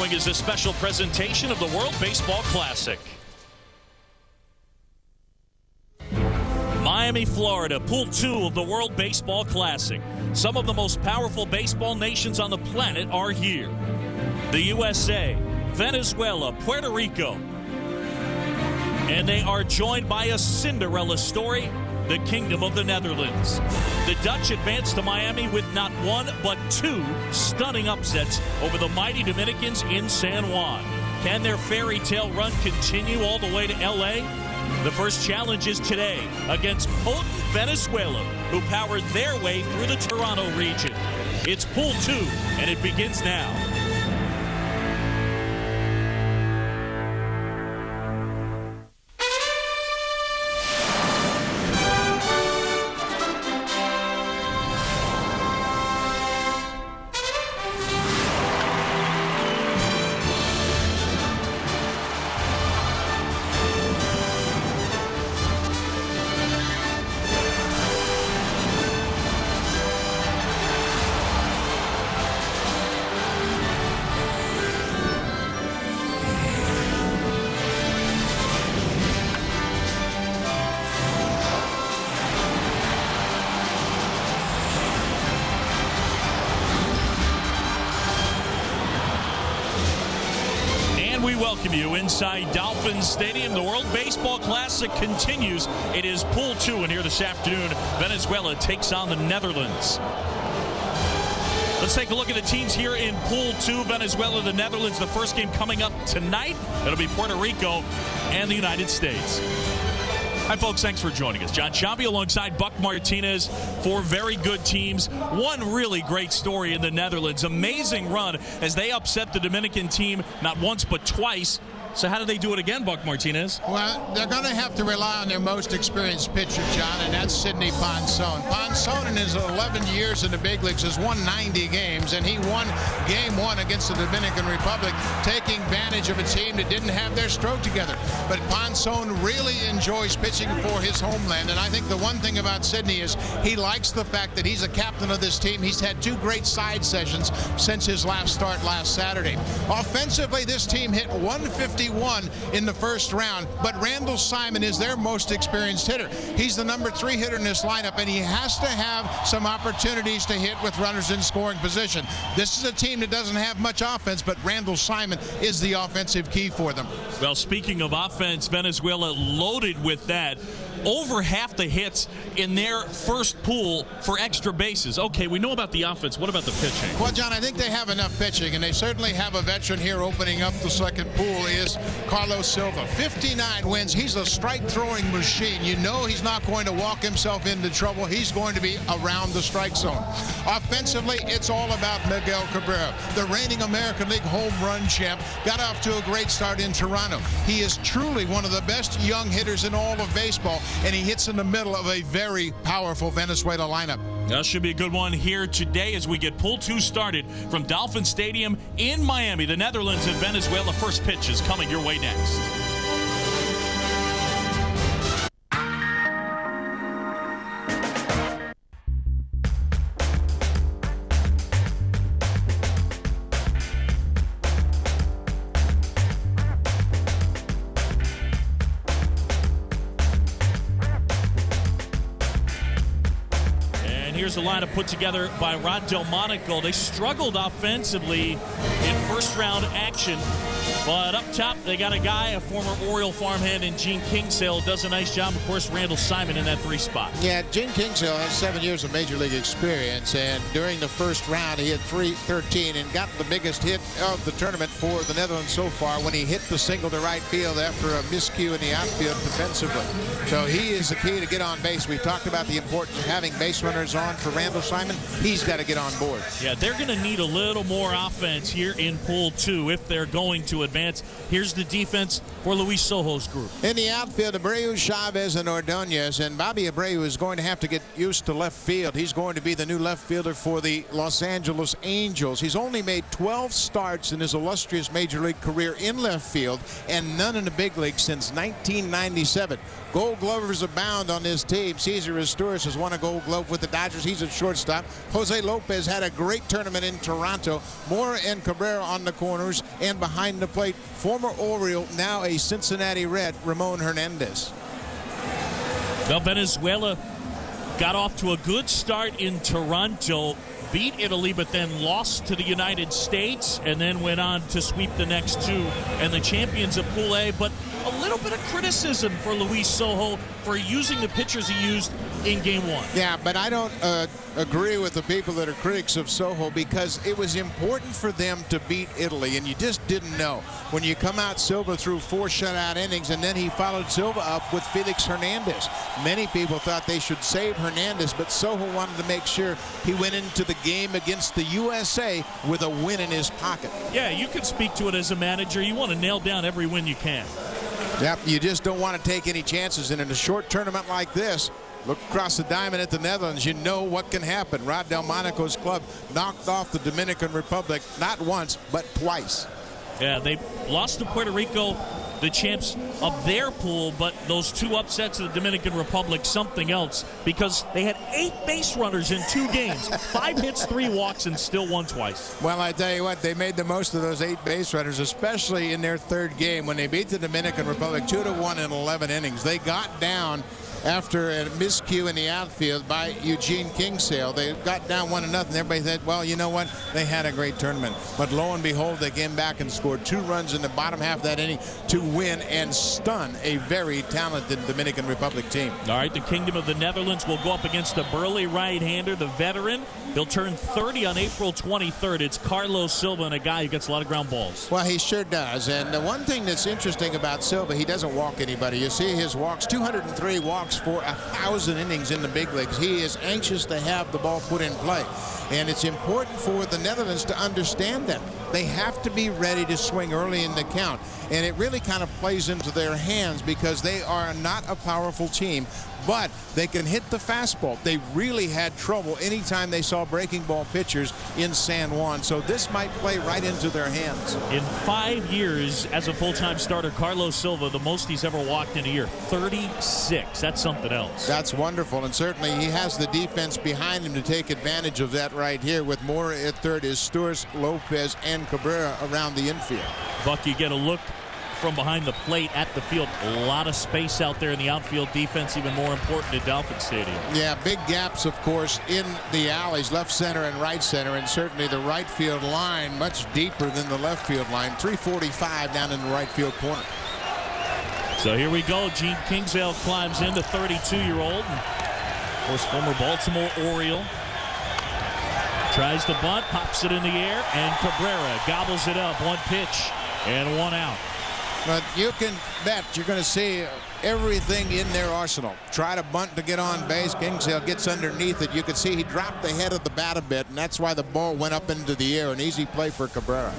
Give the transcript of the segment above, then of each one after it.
following is a special presentation of the World Baseball Classic. Miami, Florida, Pool 2 of the World Baseball Classic. Some of the most powerful baseball nations on the planet are here. The USA, Venezuela, Puerto Rico. And they are joined by a Cinderella story, the Kingdom of the Netherlands. The Dutch advanced to Miami with not one but two stunning upsets over the mighty Dominicans in San Juan. Can their fairy tale run continue all the way to LA? The first challenge is today against potent Venezuela, who powered their way through the Toronto region. It's Pool 2, and it begins now. We welcome you inside Dolphin Stadium. The World Baseball Classic continues. It is Pool 2, and here this afternoon, Venezuela takes on the Netherlands. Let's take a look at the teams here in Pool 2. Venezuela, the Netherlands. The first game coming up tonight. It'll be Puerto Rico and the United States. Hi, folks. Thanks for joining us. John Sciambi alongside Buck Martinez. Four very good teams. One really great story in the Netherlands. Amazing run as they upset the Dominican team not once but twice. So how do they do it again, Buck Martinez? Well, they're going to have to rely on their most experienced pitcher, John, and that's Sidney Ponson. Ponson, in his 11 years in the big leagues, has won 90 games, and he won Game 1 against the Dominican Republic, taking advantage of a team that didn't have their stroke together. But Ponson really enjoys pitching for his homeland, and I think the one thing about Sidney is he likes the fact that he's a captain of this team. He's had two great side sessions since his last start last Saturday. Offensively, this team hit 151 in the first round, but Randall Simon is their most experienced hitter. He's the number 3 hitter in this lineup, and he has to have some opportunities to hit with runners in scoring position. This is a team that doesn't have much offense, but Randall Simon is the offensive key for them. Well, speaking of offense, Venezuela loaded with that. Over half the hits in their first pool for extra bases. Okay, we know about the offense. What about the pitching? Well, John, I think they have enough pitching, and they certainly have a veteran here opening up the second pool is Carlos Silva. 59 wins. He's a strike-throwing machine. You know he's not going to walk himself into trouble. He's going to be around the strike zone. Offensively, it's all about Miguel Cabrera. The reigning American League home run champ got off to a great start in Toronto. He is truly one of the best young hitters in all of baseball, and he hits in the middle of a very powerful Venezuela lineup. That should be a good one here today as we get Pool 2 started from Dolphin Stadium in Miami. The Netherlands and Venezuela. First pitch is coming your way next. Here's the lineup put together by Rod Delmonico. They struggled offensively in first-round action. But up top, they got a guy, a former Oriole farmhand in Gene Kingsale, does a nice job. Of course, Randall Simon in that 3 spot. Yeah, Gene Kingsale has 7 years of Major League experience, and during the first round, he had 313 and got the biggest hit of the tournament for the Netherlands so far when he hit the single to right field after a miscue in the outfield defensively. So he is the key to get on base. We've talked about the importance of having base runners on for Randall Simon. He's got to get on board. Yeah, they're going to need a little more offense here in Pool 2 if they're going to advance. Here's the defense for Luis Sojo's group. In the outfield, Abreu, Chavez, and Ordonez. And Bobby Abreu is going to have to get used to left field. He's going to be the new left fielder for the Los Angeles Angels. He's only made 12 starts in his illustrious Major League career in left field and none in the big league since 1997. Gold Glovers abound on this team. Cesar Asturias has won a Gold Glove with the Dodgers. He's at shortstop. Jose Lopez had a great tournament in Toronto. Mora and Cabrera on the corners and behind the plate. Former Oriole, now a Cincinnati Red, Ramon Hernandez. Well, Venezuela got off to a good start in Toronto, beat Italy, but then lost to the United States, and then went on to sweep the next two and the champions of Pool A. But a little bit of criticism for Luis Sojo for using the pitchers he used in Game 1. Yeah, but I don't agree with the people that are critics of Sojo, because it was important for them to beat Italy, and you just didn't know. When you come out, Silva threw 4 shutout innings, and then he followed Silva up with Felix Hernandez. Many people thought they should save Hernandez, but Sojo wanted to make sure he went into the game against the USA with a win in his pocket. Yeah, you can speak to it as a manager. You want to nail down every win you can. Yep, you just don't want to take any chances. And in a short tournament like this, look across the diamond at the Netherlands, you know what can happen. Rod Delmonico's club knocked off the Dominican Republic not once, but twice. Yeah, they lost to Puerto Rico, the champs of their pool, but those 2 upsets of the Dominican Republic, something else, because they had 8 base runners in 2 games, 5 hits, 3 walks, and still won twice. Well, I tell you what, they made the most of those 8 base runners, especially in their 3rd game when they beat the Dominican Republic 2-1 in 11 innings. They got down after a miscue in the outfield by Eugene Kingsale. They got down 1-0. Everybody said, well, you know what? They had a great tournament. But lo and behold, they came back and scored 2 runs in the bottom half of that inning to win and stun a very talented Dominican Republic team. All right, the Kingdom of the Netherlands will go up against a burly right-hander, the veteran. He'll turn 30 on April 23rd. It's Carlos Silva, and a guy who gets a lot of ground balls. Well, he sure does. And the one thing that's interesting about Silva, he doesn't walk anybody. You see his walks, 203 walks for 1,000 innings in the big leagues. He is anxious to have the ball put in play. And it's important for the Netherlands to understand that. They have to be ready to swing early in the count. And it really kind of plays into their hands because they are not a powerful team, but they can hit the fastball. They really had trouble anytime they saw breaking ball pitchers in San Juan. So this might play right into their hands. In 5 years as a full-time starter, Carlos Silva, the most he's ever walked in a year, 36. That's something else. That's wonderful. And certainly he has the defense behind him to take advantage of that right here. With Mora at third, is Sturz, Lopez, and Cabrera around the infield. Buck, you get a look from behind the plate at the field. A lot of space out there in the outfield. Defense even more important at Dolphin Stadium. Yeah, big gaps, of course, in the alleys, left center and right center, and certainly the right field line much deeper than the left field line. 345 down in the right field corner. So here we go. Gene Kingsale climbs in, the 32-year-old. Of course, former Baltimore Oriole. Tries to bunt, pops it in the air, and Cabrera gobbles it up. 1 pitch and 1 out. But you can bet you're going to see everything in their arsenal. Try to bunt to get on base. Kingsale gets underneath it. You can see he dropped the head of the bat a bit, and that's why the ball went up into the air. An easy play for Cabrera.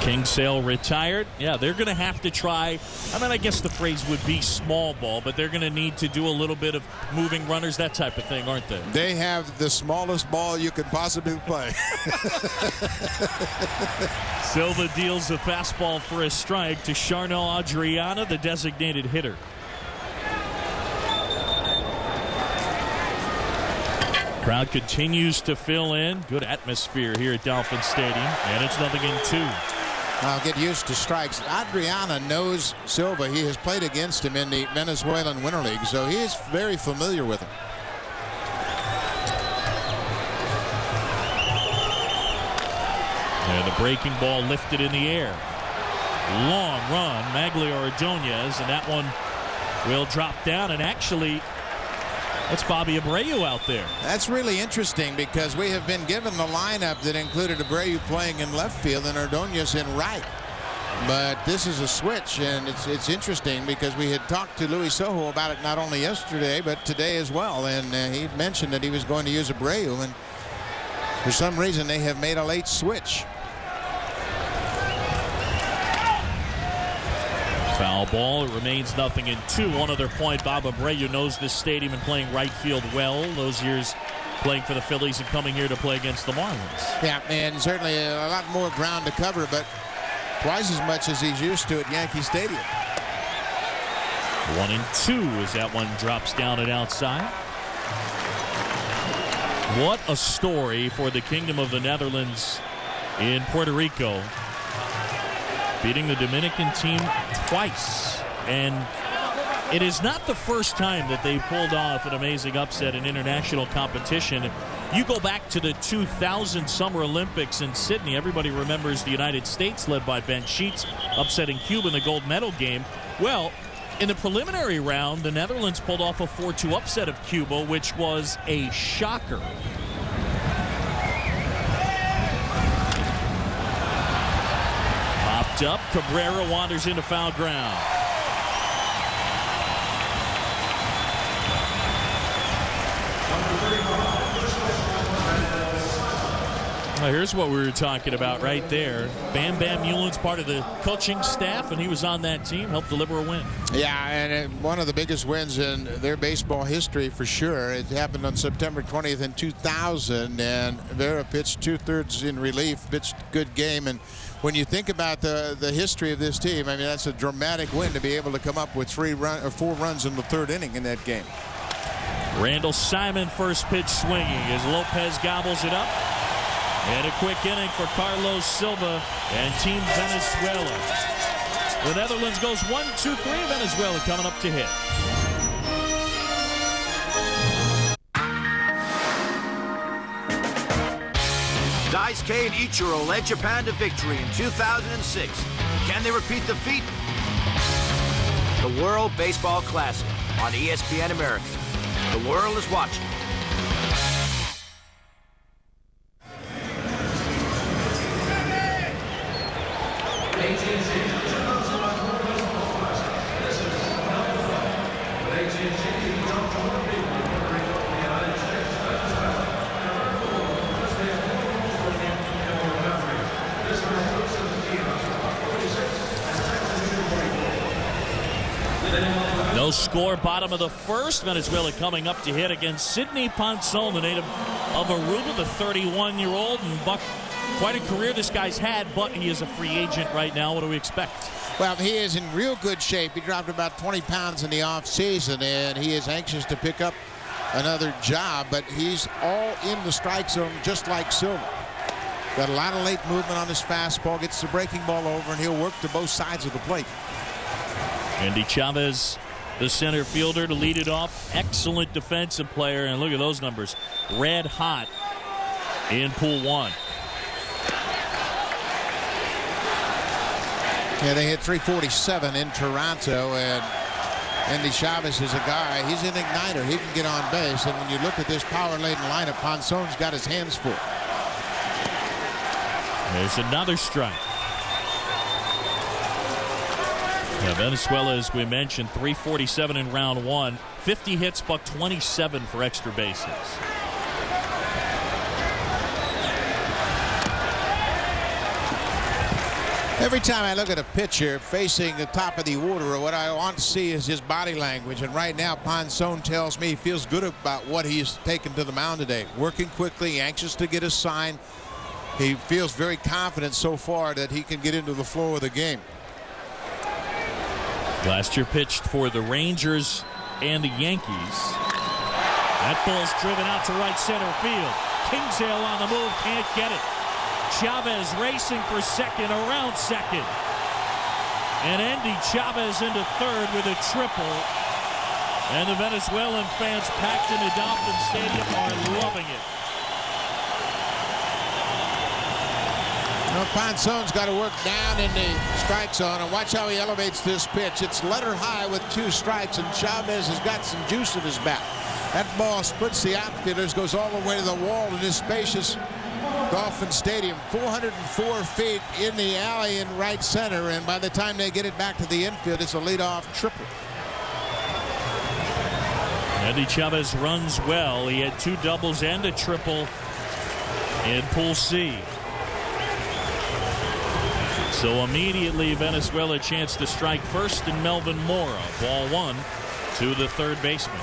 Kingsale retired. Yeah, they're going to have to try. I mean, I guess the phrase would be small ball, but they're going to need to do a little bit of moving runners, that type of thing, aren't they? They have the smallest ball you could possibly play. Silva deals a fastball for a strike to Charnel Adriana, the designated hitter. Crowd continues to fill in. Good atmosphere here at Dolphin Stadium, and it's 0-2. I'll get used to strikes. Adriana knows Silva. He has played against him in the Venezuelan Winter League, so he is very familiar with him. And the breaking ball lifted in the air. Long run, Maglio Ordonez, and that one will drop down. And actually, that's Bobby Abreu out there. That's really interesting because we have been given the lineup that included Abreu playing in left field and Ordonez in right. But this is a switch, and it's interesting because we had talked to Luis Sojo about it not only yesterday but today as well, and he mentioned that he was going to use Abreu, and for some reason they have made a late switch. Foul ball. It remains 0-2. One other point, Bob Abreu knows this stadium and playing right field well. Those years playing for the Phillies and coming here to play against the Marlins. Yeah, and certainly a lot more ground to cover, but twice as much as he's used to at Yankee Stadium. 1-2 as that one drops down and outside. What a story for the Kingdom of the Netherlands in Puerto Rico, beating the Dominican team twice. And it is not the first time that they pulled off an amazing upset in international competition. You go back to the 2000 Summer Olympics in Sydney. Everybody remembers the United States, led by Ben Sheets, upsetting Cuba in the gold medal game. Well, in the preliminary round, the Netherlands pulled off a 4-2 upset of Cuba, which was a shocker. Popped up. Cabrera wanders into foul ground. Well, here's what we were talking about right there. Bam Bam Meulen's part of the coaching staff, and he was on that team, helped deliver a win. Yeah, and one of the biggest wins in their baseball history for sure. It happened on September 20th in 2000, and Vera pitched 2/3 in relief, pitched a good game. And when you think about the history of this team, I mean, that's a dramatic win to be able to come up with 4 runs in the 3rd inning in that game. Randall Simon, first pitch swinging as Lopez gobbles it up. And a quick inning for Carlos Silva and Team Venezuela. The Netherlands goes 1-2-3. Venezuela coming up to hit. Daisuke and Ichiro led Japan to victory in 2006. Can they repeat the feat? The World Baseball Classic on ESPN America. The world is watching. No score, bottom of the 1st. Venezuela coming up to hit against Sidney Ponson, the native of Aruba, the 31-year-old. And Buck, quite a career this guy's had, but he is a free agent right now. What do we expect? Well, he is in real good shape. He dropped about 20 pounds in the offseason, and he is anxious to pick up another job, but he's all in the strike zone just like Silva. Got a lot of late movement on his fastball, gets the breaking ball over, and he'll work to both sides of the plate. Andy Chavez, the center fielder, to lead it off. Excellent defensive player, and look at those numbers. Red hot in pool 1. Yeah, they hit 347 in Toronto, and Andy Chavez is a guy, he's an igniter. He can get on base, and when you look at this power-laden lineup, Ponson's got his hands full. There's another strike. Yeah, Venezuela, as we mentioned, 347 in round 1. 50 hits, buck 27 for extra bases. Every time I look at a pitcher facing the top of the order, what I want to see is his body language. And right now, Ponson tells me he feels good about what he's taken to the mound today. Working quickly, anxious to get a sign. He feels very confident so far that he can get into the flow of the game. Last year pitched for the Rangers and the Yankees. That ball's driven out to right center field. Kingsale on the move, can't get it. Chavez racing for second, around second. And Andy Chavez into 3rd with a triple. And the Venezuelan fans packed into Dolphin Stadium are loving it. Now, Ponson's got to work down in the strike zone, and watch how he elevates this pitch. It's letter high with 2 strikes, and Chavez has got some juice in his bat. That ball splits the outfielders, goes all the way to the wall in this spacious Dolphin Stadium. 404 feet in the alley in right center, and by the time they get it back to the infield, it's a leadoff triple. Andy Chavez runs well. He had 2 doubles and a triple in Pool C. So immediately Venezuela a chance to strike first, and Melvin Mora. Ball 1 to the 3rd baseman.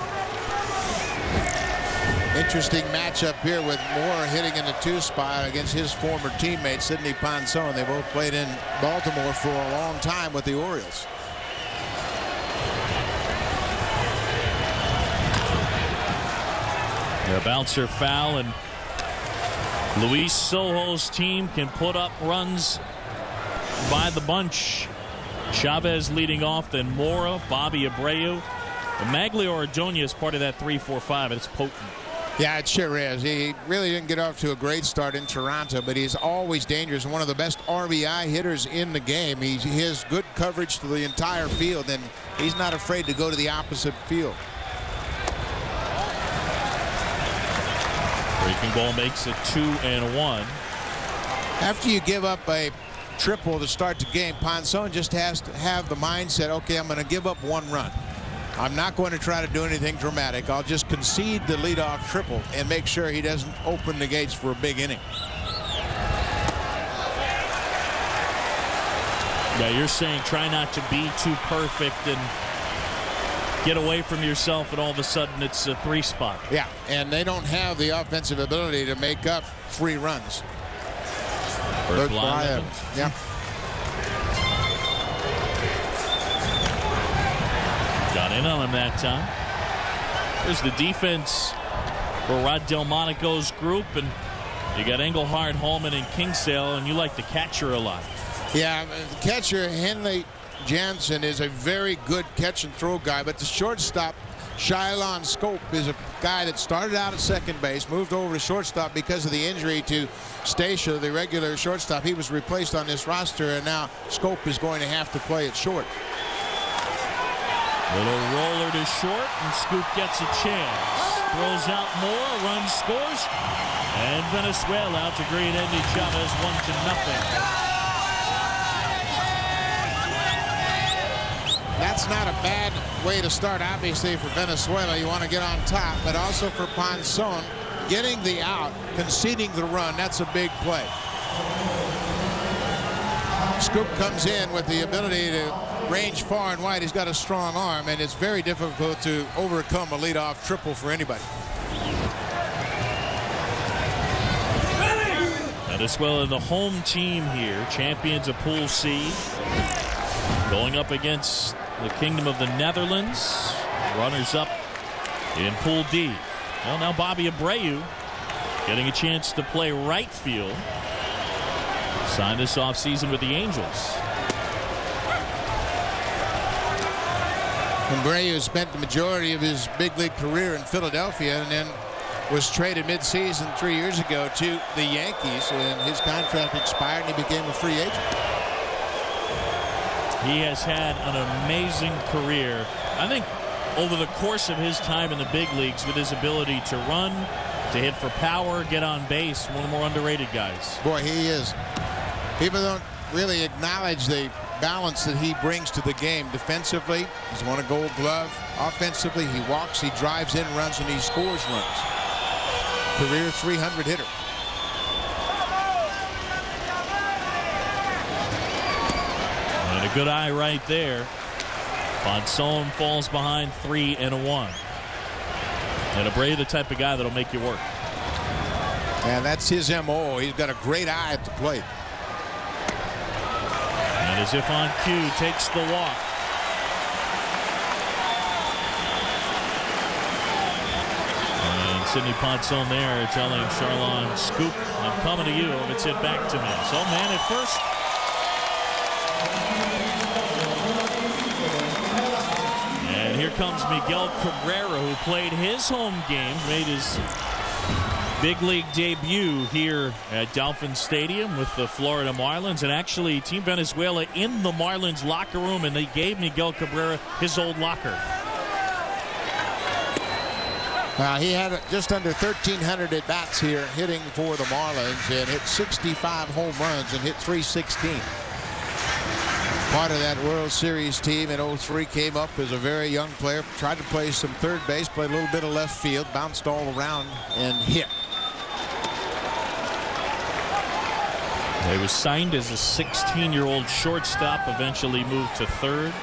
Interesting matchup here with Mora hitting in the 2 spot against his former teammate Sidney Ponson. They both played in Baltimore for a long time with the Orioles. A bouncer foul, and Luis Sojo's team can put up runs by the bunch. Chavez leading off, then Mora, Bobby Abreu. And Maglio Ordonez is part of that 3-4-5. It's potent. Yeah, it sure is. He really didn't get off to a great start in Toronto, but he's always dangerous. One of the best RBI hitters in the game. He has good coverage to the entire field, and he's not afraid to go to the opposite field. Breaking ball makes it 2-1. After you give up a triple to start the game, Ponson just has to have the mindset, okay, I'm going to give up one run. I'm not going to try to do anything dramatic. I'll just concede the leadoff triple and make sure he doesn't open the gates for a big inning. Yeah, you're saying try not to be too perfect and get away from yourself, and all of a sudden it's a 3-spot. Yeah, and they don't have the offensive ability to make up 3 runs. First line. Yeah. Got in on him that time. There's the defense for Rod Delmonico's group, and you got Engelhardt, Hallman, and Kingsale, and you like the catcher a lot. Yeah, the catcher, Henley Jansen, is a very good catch and throw guy, but the shortstop, Shylon Scope, is a guy that started out at second base, moved over to shortstop because of the injury to Stacia, the regular shortstop. He was replaced on this roster, and now Scope is going to have to play at short. Little roller to short, and Scoop gets a chance. Throws out more, run scores, and Venezuela out to greet Andy Chavez 1-0. That's not a bad way to start, obviously, for Venezuela. You want to get on top, but also for Ponson, getting the out, conceding the run, that's a big play. Scoop comes in with the ability to range far and wide. He's got a strong arm, and it's very difficult to overcome a leadoff triple for anybody. Venezuela, the home team here, champions of Pool C, going up against the Kingdom of the Netherlands, runners up in Pool D. Well, now Bobby Abreu getting a chance to play right field. Signed this offseason with the Angels. Abreu spent the majority of his big league career in Philadelphia, and then was traded midseason 3 years ago to the Yankees, and his contract expired and he became a free agent. He has had an amazing career. I think over the course of his time in the big leagues, with his ability to run, to hit for power, get on base, one of the more underrated guys. Boy, he is. People don't really acknowledge the balance that he brings to the game. Defensively, he's won a Gold Glove. Offensively, he walks, he drives in runs, and he scores runs. Career 300 hitter. And a good eye right there. Ponson falls behind 3-1. And Abreu, the type of guy that'll make you work. And that's his MO. He's got a great eye at the plate. And as if on cue, takes the walk. And Sidney Ponson there telling Charlon Scoop, I'm coming to you if it's hit back to me. So man at first. And here comes Miguel Cabrera, who played his home game, made his big league debut here at Dolphin Stadium with the Florida Marlins, and actually Team Venezuela in the Marlins locker room, and they gave Miguel Cabrera his old locker. He had just under 1,300 at-bats here hitting for the Marlins, and hit 65 home runs and hit 316. Part of that World Series team in '03, came up as a very young player, tried to play some third base, played a little bit of left field, bounced all around and hit. He was signed as a 16-year-old shortstop, eventually moved to third.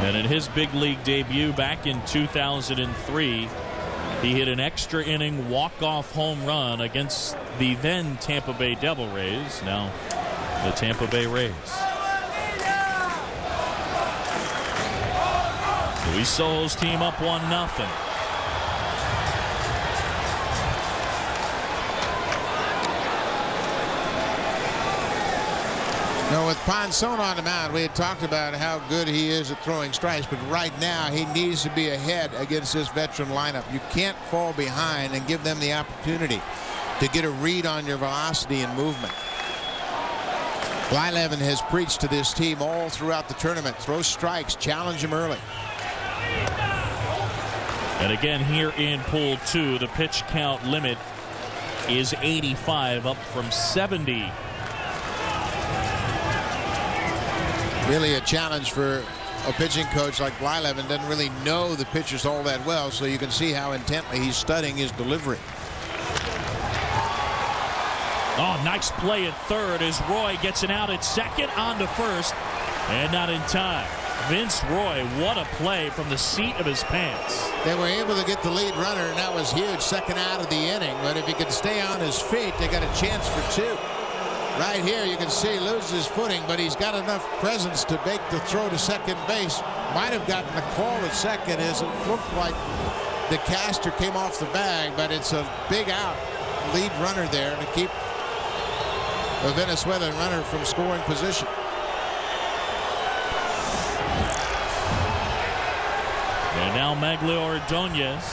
And in his big league debut back in 2003, he hit an extra inning walk-off home run against the then Tampa Bay Devil Rays, now the Tampa Bay Rays. Luis Sojo's team up 1-0. Now with Ponson on the mound, we had talked about how good he is at throwing strikes, but right now he needs to be ahead against this veteran lineup. You can't fall behind and give them the opportunity to get a read on your velocity and movement. Blyleven has preached to this team all throughout the tournament. Throw strikes, challenge them early. And again here in Pool 2, the pitch count limit is 85, up from 70. Really a challenge for a pitching coach like Blyleven. Doesn't really know the pitchers all that well, so you can see how intently he's studying his delivery. Oh, nice play at third as Roy gets it out at second, on to first, and not in time. Vince Roy, what a play from the seat of his pants. They were able to get the lead runner, and that was huge. Second out of the inning. But if he could stay on his feet, they got a chance for two. Right here, you can see loses his footing, but he's got enough presence to make the throw to second base. Might have gotten the call at second, as it looked like the caster came off the bag, but it's a big out. Lead runner there to keep a Venezuelan runner from scoring position. And now Maglio Ordonez.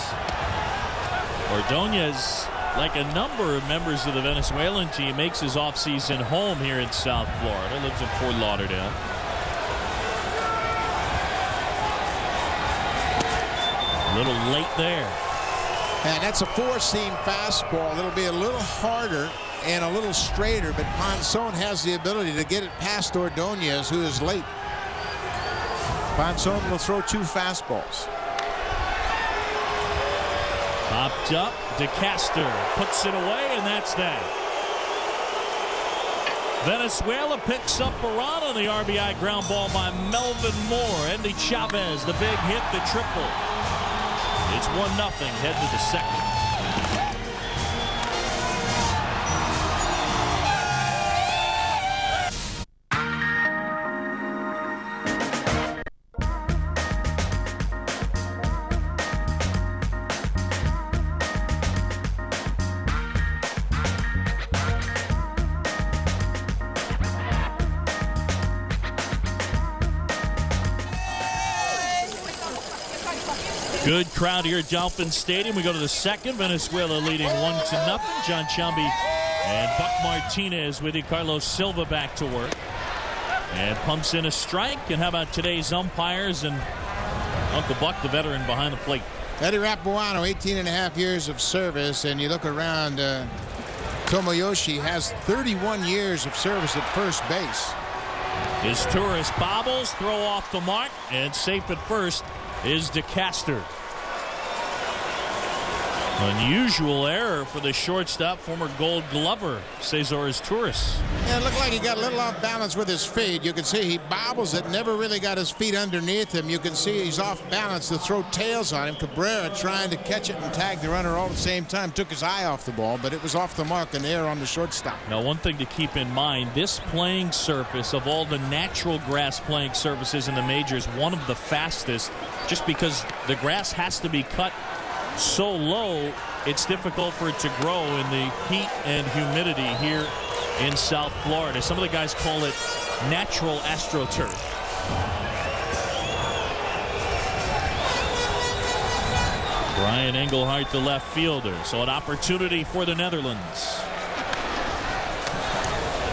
Ordonez, like a number of members of the Venezuelan team, makes his offseason home here in South Florida. Lives in Fort Lauderdale. A little late there. And that's a four-seam fastball. It'll be a little harder and a little straighter, but Ponson has the ability to get it past Ordonez, who is late. Ponson will throw two fastballs. Popped up, DeCaster puts it away, and that's that. Venezuela picks up a run on the RBI ground ball by Melvin Moore. Andy Chavez, the big hit, the triple. It's 1-0, head to the second. Good crowd here at Dolphin Stadium. We go to the second. Venezuela leading 1-0. John Chambi and Buck Martinez with you. Carlos Silva back to work. And pumps in a strike. And how about today's umpires and Uncle Buck, the veteran behind the plate? Eddie Rapuano, 18.5 years of service. And you look around, Tomoyoshi has 31 years of service at first base. His tourist bobbles, throw off the mark, and safe at first is DeCaster. Unusual error for the shortstop, former Gold Glover, Cesar Izturis. Yeah, it looked like he got a little off balance with his feet. You can see he bobbles it, never really got his feet underneath him. You can see he's off balance. The throw tails on him. Cabrera trying to catch it and tag the runner all at the same time. Took his eye off the ball, but it was off the mark and error on the shortstop. Now, one thing to keep in mind, this playing surface, of all the natural grass playing surfaces in the majors, one of the fastest, just because the grass has to be cut so low, it's difficult for it to grow in the heat and humidity here in South Florida. Some of the guys call it natural astroturf. Brian Engelhardt, the left fielder. So an opportunity for the Netherlands.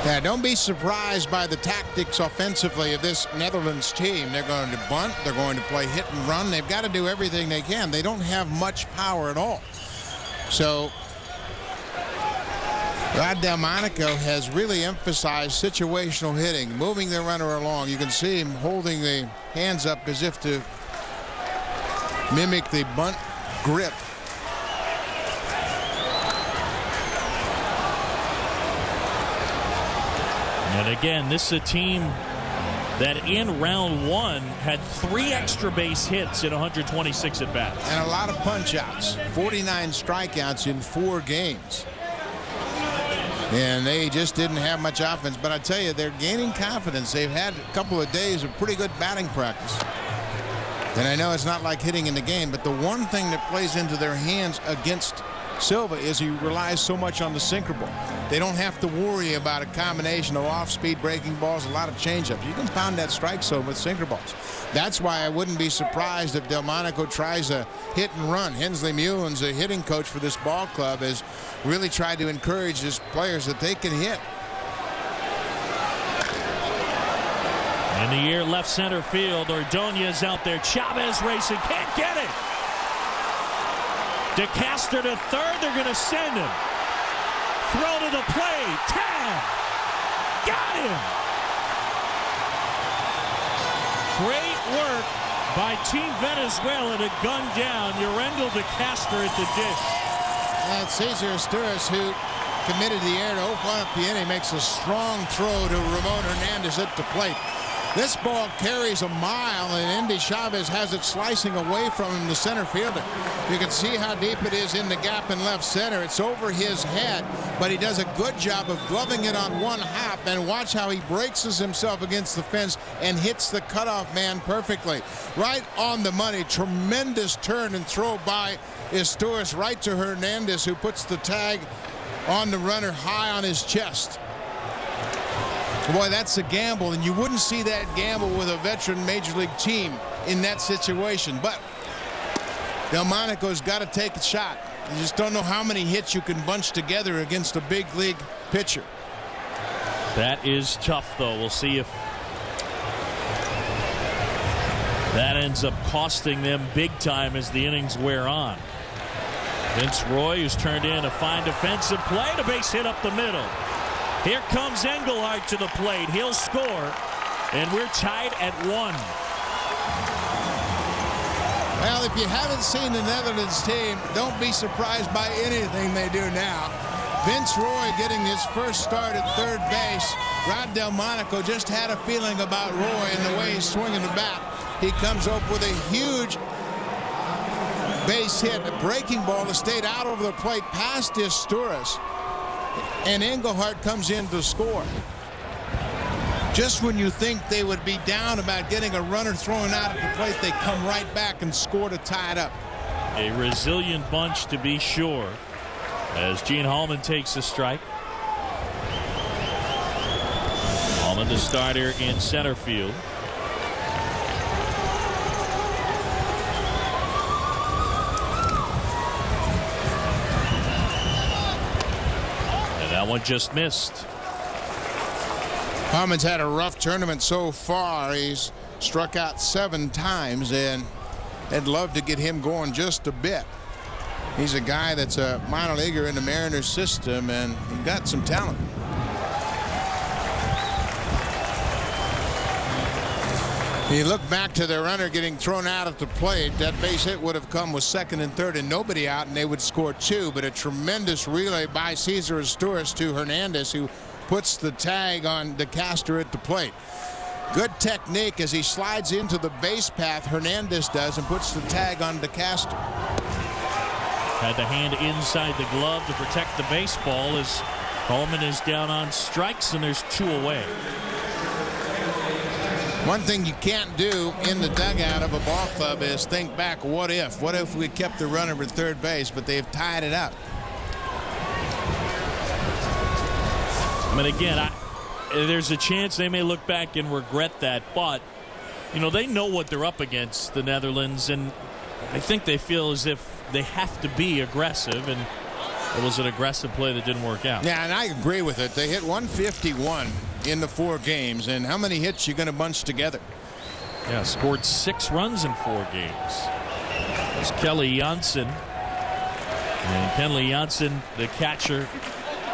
Yeah, don't be surprised by the tactics offensively of this Netherlands team. They're going to bunt. They're going to play hit and run. They've got to do everything they can. They don't have much power at all. So Rod Delmonico has really emphasized situational hitting, moving the runner along. You can see him holding the hands up as if to mimic the bunt grip. And again, this is a team that in round one had 3 extra base hits in 126 at bats. And a lot of punch outs. 49 strikeouts in 4 games. And they just didn't have much offense. But I tell you, they're gaining confidence. They've had a couple of days of pretty good batting practice. And I know it's not like hitting in the game, but the one thing that plays into their hands against Silva is he relies so much on the sinker ball. They don't have to worry about a combination of off-speed breaking balls, a lot of changeups. You can pound that strike zone with sinker balls. That's why I wouldn't be surprised if Delmonico tries a hit and run. Hensley Mullins, the hitting coach for this ball club, has really tried to encourage his players that they can hit. In the air, left center field. Ordonez out there. Chavez racing. Can't get it. DeCaster to third. They're going to send him. Throw to the plate. Tag. Got him. Great work by Team Venezuela to gun down Yurendel DeCaster at the dish. That's Cesar Asturias, who committed the air to open up the inning, makes a strong throw to Ramon Hernandez at the plate. This ball carries a mile, and Endy Chavez has it slicing away from him, the center fielder. You can see how deep it is in the gap in left center. It's over his head, but he does a good job of gloving it on one hop, and watch how he braces himself against the fence and hits the cutoff man perfectly. Right on the money. Tremendous turn and throw by Asturias right to Hernandez, who puts the tag on the runner high on his chest. Boy, that's a gamble, and you wouldn't see that gamble with a veteran major league team in that situation. But Delmonico's got to take a shot. You just don't know how many hits you can bunch together against a big league pitcher. That is tough, though. We'll see if that ends up costing them big time as the innings wear on. Vince Roy, who's turned in a fine defensive play, a base hit up the middle. Here comes Engelhardt to the plate. He'll score, and we're tied at 1. Well, if you haven't seen the Netherlands team, don't be surprised by anything they do now. Vince Roy getting his first start at third base. Rod Delmonico just had a feeling about Roy and the way he's swinging the bat. He comes up with a huge base hit, a breaking ball that stayed out over the plate past Asturias. And Engelhardt comes in to score. Just when you think they would be down about getting a runner thrown out at the plate, they come right back and score to tie it up. A resilient bunch, to be sure, as Gene Hallman takes a strike. Hallman, the starter in center field. That one just missed. Hallman's had a rough tournament so far. He's struck out 7 times, and I'd love to get him going just a bit. He's a guy that's a minor leaguer in the Mariners system, and he's got some talent. You look back to the runner getting thrown out at the plate. That base hit would have come with second and third and nobody out, and they would score 2. But a tremendous relay by Cesar Asturias to Hernandez, who puts the tag on DeCaster at the plate. Good technique as he slides into the base path, Hernandez does, and puts the tag on DeCaster. Had the hand inside the glove to protect the baseball as Hallman is down on strikes, and there's 2 away. One thing you can't do in the dugout of a ball club is think back, what if? What if we kept the runner at third base, but they've tied it up? But again, there's a chance they may look back and regret that, but you know, they know what they're up against, the Netherlands, and I think they feel as if they have to be aggressive, and it was an aggressive play that didn't work out. Yeah, and I agree with it. They hit 151 in the 4 games, and how many hits you going to bunch together? Yeah, scored 6 runs in 4 games. There's Kelly Janssen. And Kenley Janssen, the catcher,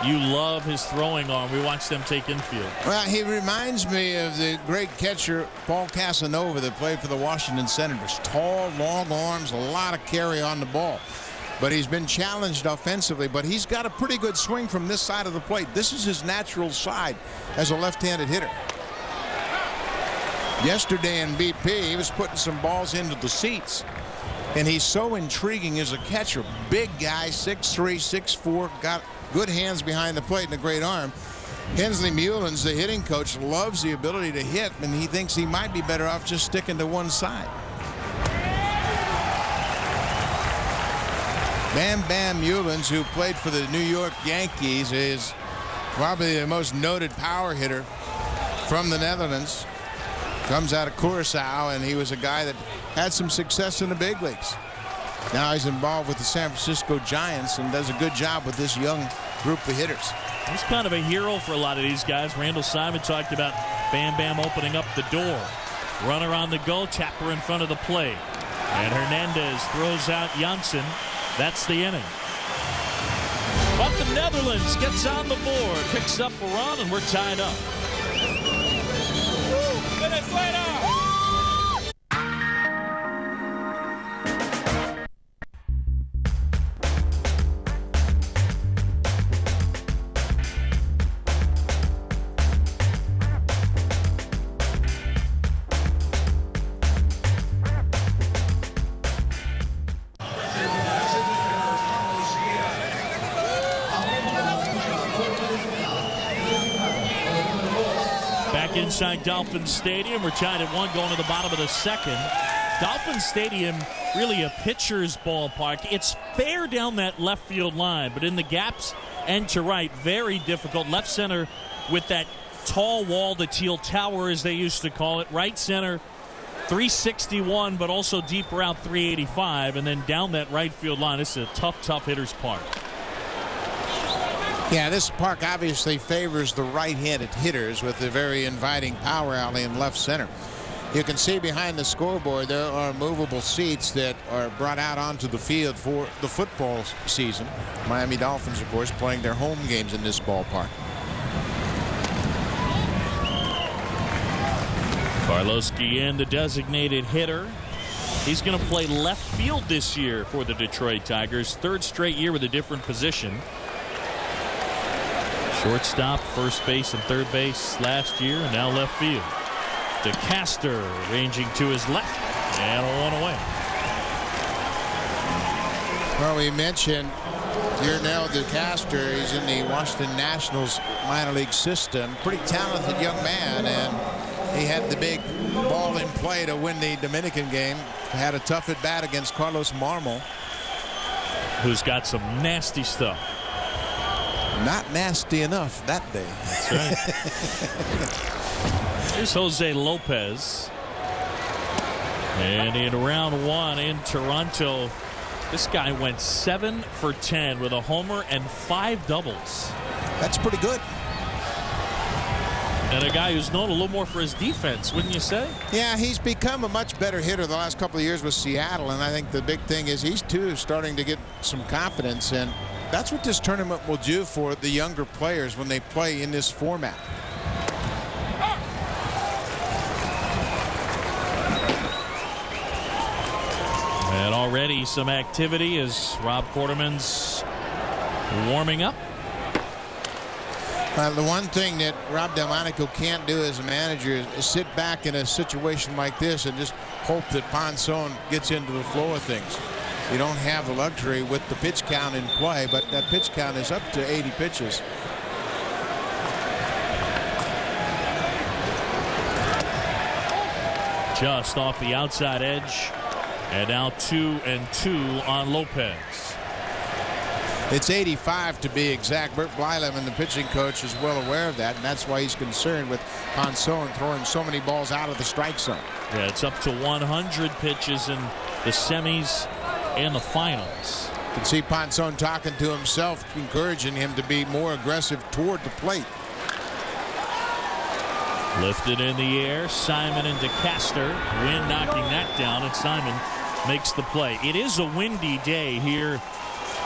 you love his throwing arm. We watched them take infield. Well, he reminds me of the great catcher Paul Casanova that played for the Washington Senators. Tall, long arms, a lot of carry on the ball. But he's been challenged offensively, but he's got a pretty good swing from this side of the plate. This is his natural side as a left-handed hitter. Yesterday in BP, he was putting some balls into the seats, and he's so intriguing as a catcher. Big guy, 6'3", 6'4", got good hands behind the plate and a great arm. Hensley Mullins, the hitting coach, loves the ability to hit, and he thinks he might be better off just sticking to one side. Bam Bam Mullins, who played for the New York Yankees, is probably the most noted power hitter from the Netherlands. Comes out of Curaçao, and he was a guy that had some success in the big leagues. Now he's involved with the San Francisco Giants and does a good job with this young group of hitters. He's kind of a hero for a lot of these guys. Randall Simon talked about Bam Bam opening up the door. Runner on the go, Chapper in front of the plate. And Hernandez throws out Janssen. That's the inning. But the Netherlands gets on the board, picks up a run, and we're tied up. Venezuela! Inside Dolphin Stadium, we're tied at 1 going to the bottom of the second. Dolphin Stadium, really a pitcher's ballpark. It's fair down that left field line, but in the gaps and to right, very difficult. Left center with that tall wall, the teal tower as they used to call it. Right center, 361, but also deeper out 385, and then down that right field line. This is a tough hitter's park. Yeah, this park obviously favors the right-handed hitters with a very inviting power alley in left center. You can see behind the scoreboard there are movable seats that are brought out onto the field for the football season. Miami Dolphins, of course, playing their home games in this ballpark. Carlos Guillen, the designated hitter. He's going to play left field this year for the Detroit Tigers. Third straight year with a different position. Shortstop, first base, and third base last year, and now left field. DeCaster ranging to his left, and a 1 away. Well, we mentioned Yernell DeCaster. He's in the Washington Nationals minor league system. Pretty talented young man, and he had the big ball in play to win the Dominican game. Had a tough at bat against Carlos Marmol, who's got some nasty stuff. Not nasty enough that day. That's right. Here's Jose Lopez. And in round 1 in Toronto, this guy went 7 for 10 with a homer and 5 doubles. That's pretty good. And a guy who's known a little more for his defense, wouldn't you say? Yeah, he's become a much better hitter the last couple of years with Seattle, and I think the big thing is he's too starting to get some confidence, and that's what this tournament will do for the younger players when they play in this format. And already some activity as Rob Quarterman's warming up. The one thing that Rob Delmonico can't do as a manager is sit back in a situation like this and just hope that Ponson gets into the flow of things. You don't have the luxury with the pitch count in play, but that pitch count is up to 80 pitches. Just off the outside edge, and now 2-2 on Lopez. It's 85 to be exact. Bert Blyleman, the pitching coach, is well aware of that, and that's why he's concerned with Ponson throwing so many balls out of the strike zone. Yeah, it's up to 100 pitches in the semis and the finals. You can see Ponson talking to himself, encouraging him to be more aggressive toward the plate. Lifted in the air, Simon and DeCaster. Wind knocking that down, and Simon makes the play. It is a windy day here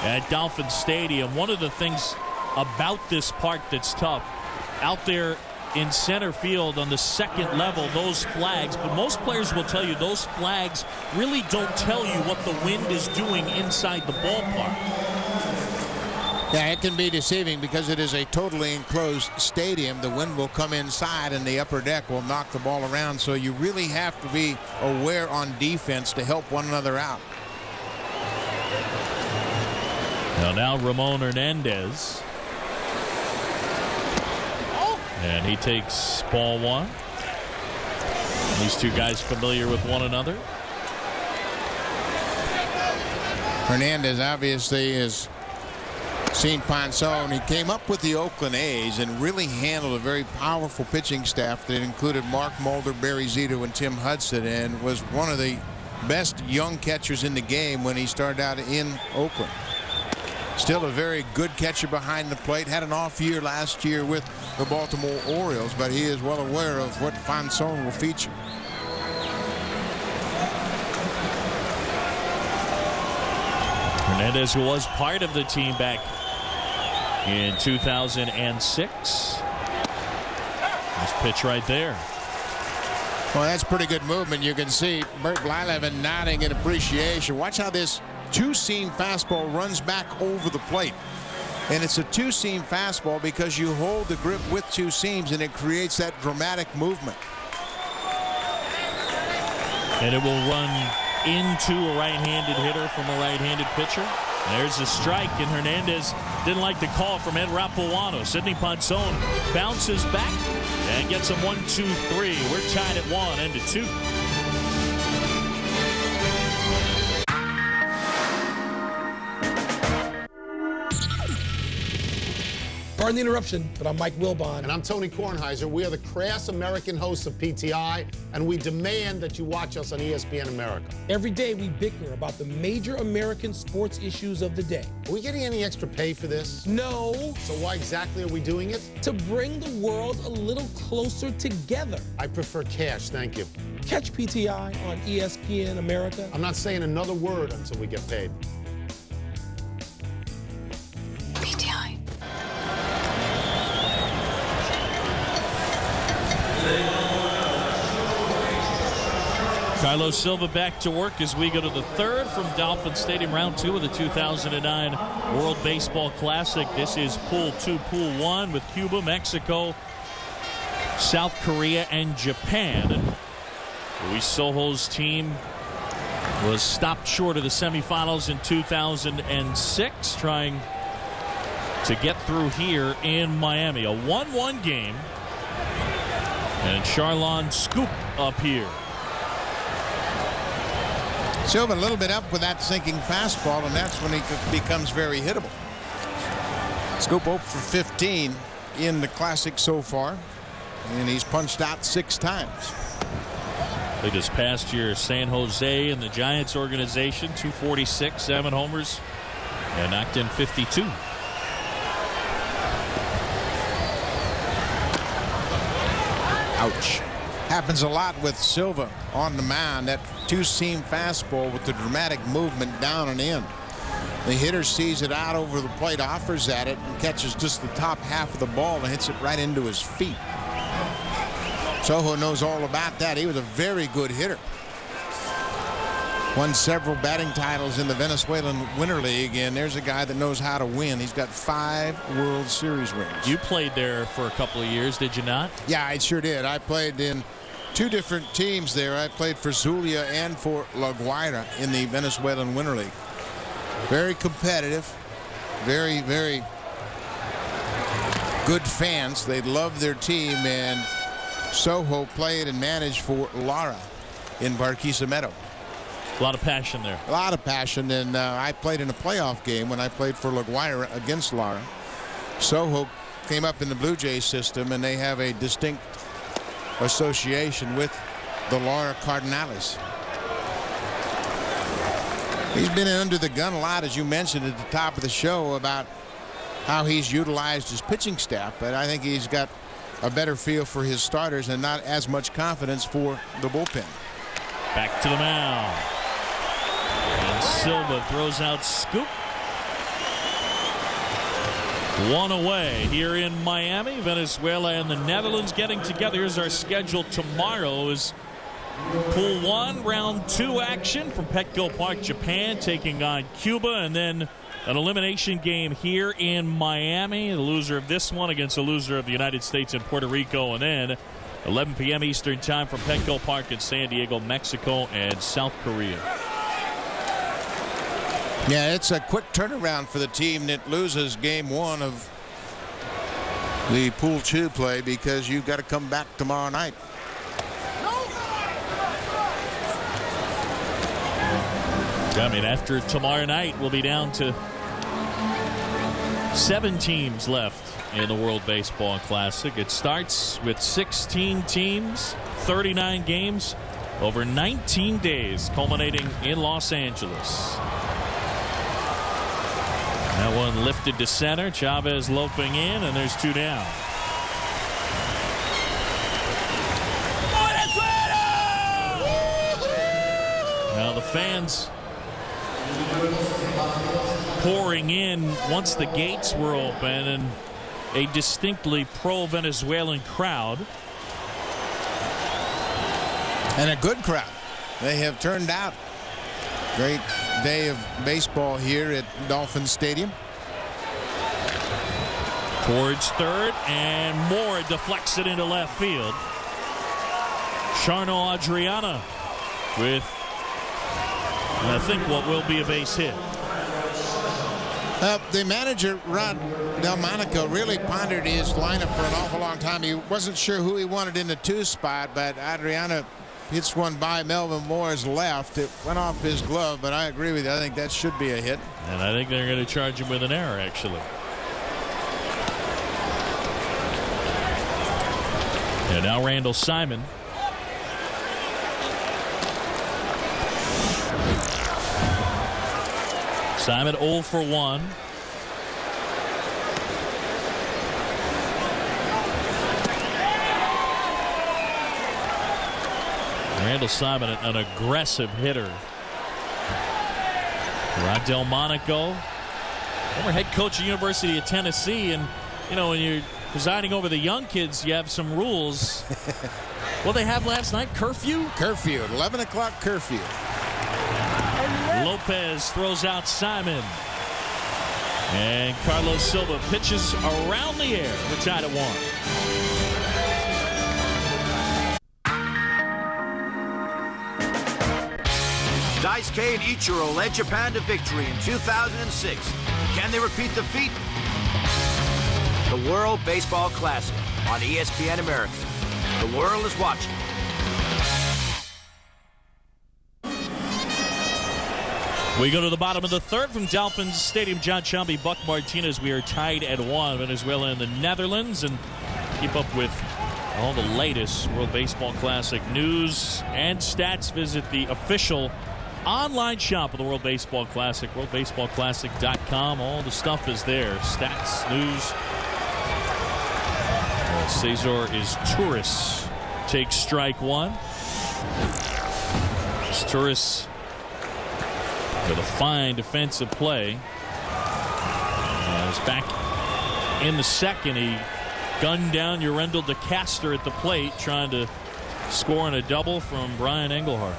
at Dolphin Stadium. One of the things about this park that's tough, out there in center field on the second level, those flags, but most players will tell you those flags really don't tell you what the wind is doing inside the ballpark. Yeah, it can be deceiving because it is a totally enclosed stadium. The wind will come inside and the upper deck will knock the ball around, so you really have to be aware on defense to help one another out. Now Ramon Hernandez. And he takes ball 1. These two guys familiar with one another. Hernandez obviously has seen Ponson. He came up with the Oakland A's and really handled a very powerful pitching staff that included Mark Mulder, Barry Zito, and Tim Hudson, and was one of the best young catchers in the game when he started out in Oakland. Still a very good catcher behind the plate. Had an off year last year with the Baltimore Orioles, but he is well aware of what Ponson will feature. Hernandez, who was part of the team back in 2006. Nice pitch right there. Well, that's pretty good movement. You can see Bert Blyleven nodding in appreciation. Watch how this two-seam fastball runs back over the plate. And it's a two-seam fastball because you hold the grip with two seams, and it creates that dramatic movement. And it will run into a right-handed hitter from a right-handed pitcher. There's a strike, and Hernandez didn't like the call from Ed Rapuano. Sidney Ponson bounces back and gets him 1-2-3. We're tied at 1-2. Pardon the interruption, but I'm Mike Wilbon. And I'm Tony Kornheiser. We are the crass American hosts of PTI, and we demand that you watch us on ESPN America. Every day we bicker about the major American sports issues of the day. Are we getting any extra pay for this? No. So why exactly are we doing it? To bring the world a little closer together. I prefer cash, thank you. Catch PTI on ESPN America. I'm not saying another word until we get paid. PTI. Carlos Silva back to work as we go to the third from Dolphin Stadium, round 2 of the 2009 World Baseball Classic. This is Pool 2, Pool 1 with Cuba, Mexico, South Korea, and Japan. And Luis Sojo's team was stopped short of the semifinals in 2006, trying to get through here in Miami. A 1-1 game. And Charlon Scoop up here. Silva a little bit up with that sinking fastball, and that's when he becomes very hittable. Scoop 0 for 15 in the Classic so far, and he's punched out 6 times. Played this past year San Jose in the Giants organization, 246, 7 homers, and knocked in 52. Ouch. Happens a lot with Silva on the mound. That two-seam fastball with the dramatic movement down and in. The hitter sees it out over the plate, offers at it, and catches just the top half of the ball and hits it right into his feet. Sojo knows all about that. He was a very good hitter. Won several batting titles in the Venezuelan Winter League, and there's a guy that knows how to win. He's got 5 World Series rings. You played there for a couple of years, did you not? Yeah, I sure did. I played in 2 different teams there. I played for Zulia and for La Guaira in the Venezuelan Winter League. Very competitive, very, very good fans. They love their team, and Sojo played and managed for Lara in Barquisimeto. A lot of passion there. A lot of passion, and I played in a playoff game when I played for La Guaira against Lara. Sojo came up in the Blue Jays system, and they have a distinct association with the Lara Cardinals. He's been under the gun a lot, as you mentioned at the top of the show, about how he's utilized his pitching staff, but I think he's got a better feel for his starters and not as much confidence for the bullpen. Back to the mound. And Silva throws out Scoop. 1 away here in Miami. Venezuela and the Netherlands getting together. Here's our schedule tomorrow. Is Pool 1, Round 2 action from Petco Park, Japan, taking on Cuba, and then an elimination game here in Miami. The loser of this one against the loser of the United States and Puerto Rico, and then 11 p.m. Eastern Time from Petco Park in San Diego, Mexico, and South Korea. Yeah, it's a quick turnaround for the team that loses game 1 of the Pool 2 play, because you've got to come back tomorrow night. I mean, after tomorrow night, we'll be down to 7 teams left in the World Baseball Classic. It starts with 16 teams, 39 games over 19 days, culminating in Los Angeles. That one lifted to center. Chavez loping in, and there's 2 down. Now the fans pouring in once the gates were open, and a distinctly pro-Venezuelan crowd. And a good crowd. They have turned out. Great day of baseball here at Dolphin Stadium. Towards third, and Moore deflects it into left field. Charno Adriana with, I think, what will be a base hit. The manager, Rod Delmonico, really pondered his lineup for an awful long time. He wasn't sure who he wanted in the 2 spot, but Adriana hits one by Melvin Moore's left. It went off his glove, but I agree with you. I think that should be a hit. And I think they're going to charge him with an error, actually. And now Randall Simon. Simon 0 for 1. Randall Simon, an aggressive hitter. Rod Delmonico, former head coach at University of Tennessee, and you know, when you're presiding over the young kids, you have some rules. What they have last night? Curfew? Curfew, 11 o'clock curfew. Lopez throws out Simon. And Carlos Silva pitches around the air. We're tied at 1. Daisuke and Ichiro led Japan to victory in 2006. Can they repeat the feat? The World Baseball Classic on ESPN America. The world is watching. We go to the bottom of the third from Dolphins Stadium. John Chambi, Buck Martinez. We are tied at 1. Venezuela and the Netherlands. And keep up with all the latest World Baseball Classic news and stats. Visit the official online shop of the World Baseball Classic, worldbaseballclassic.com. All the stuff is there. Stats, news. Cesar is Torres. Takes strike 1. Torres with a fine defensive play. He's back in the second. He gunned down Yurendel DeCaster at the plate, trying to score on a double from Brian Engelhardt.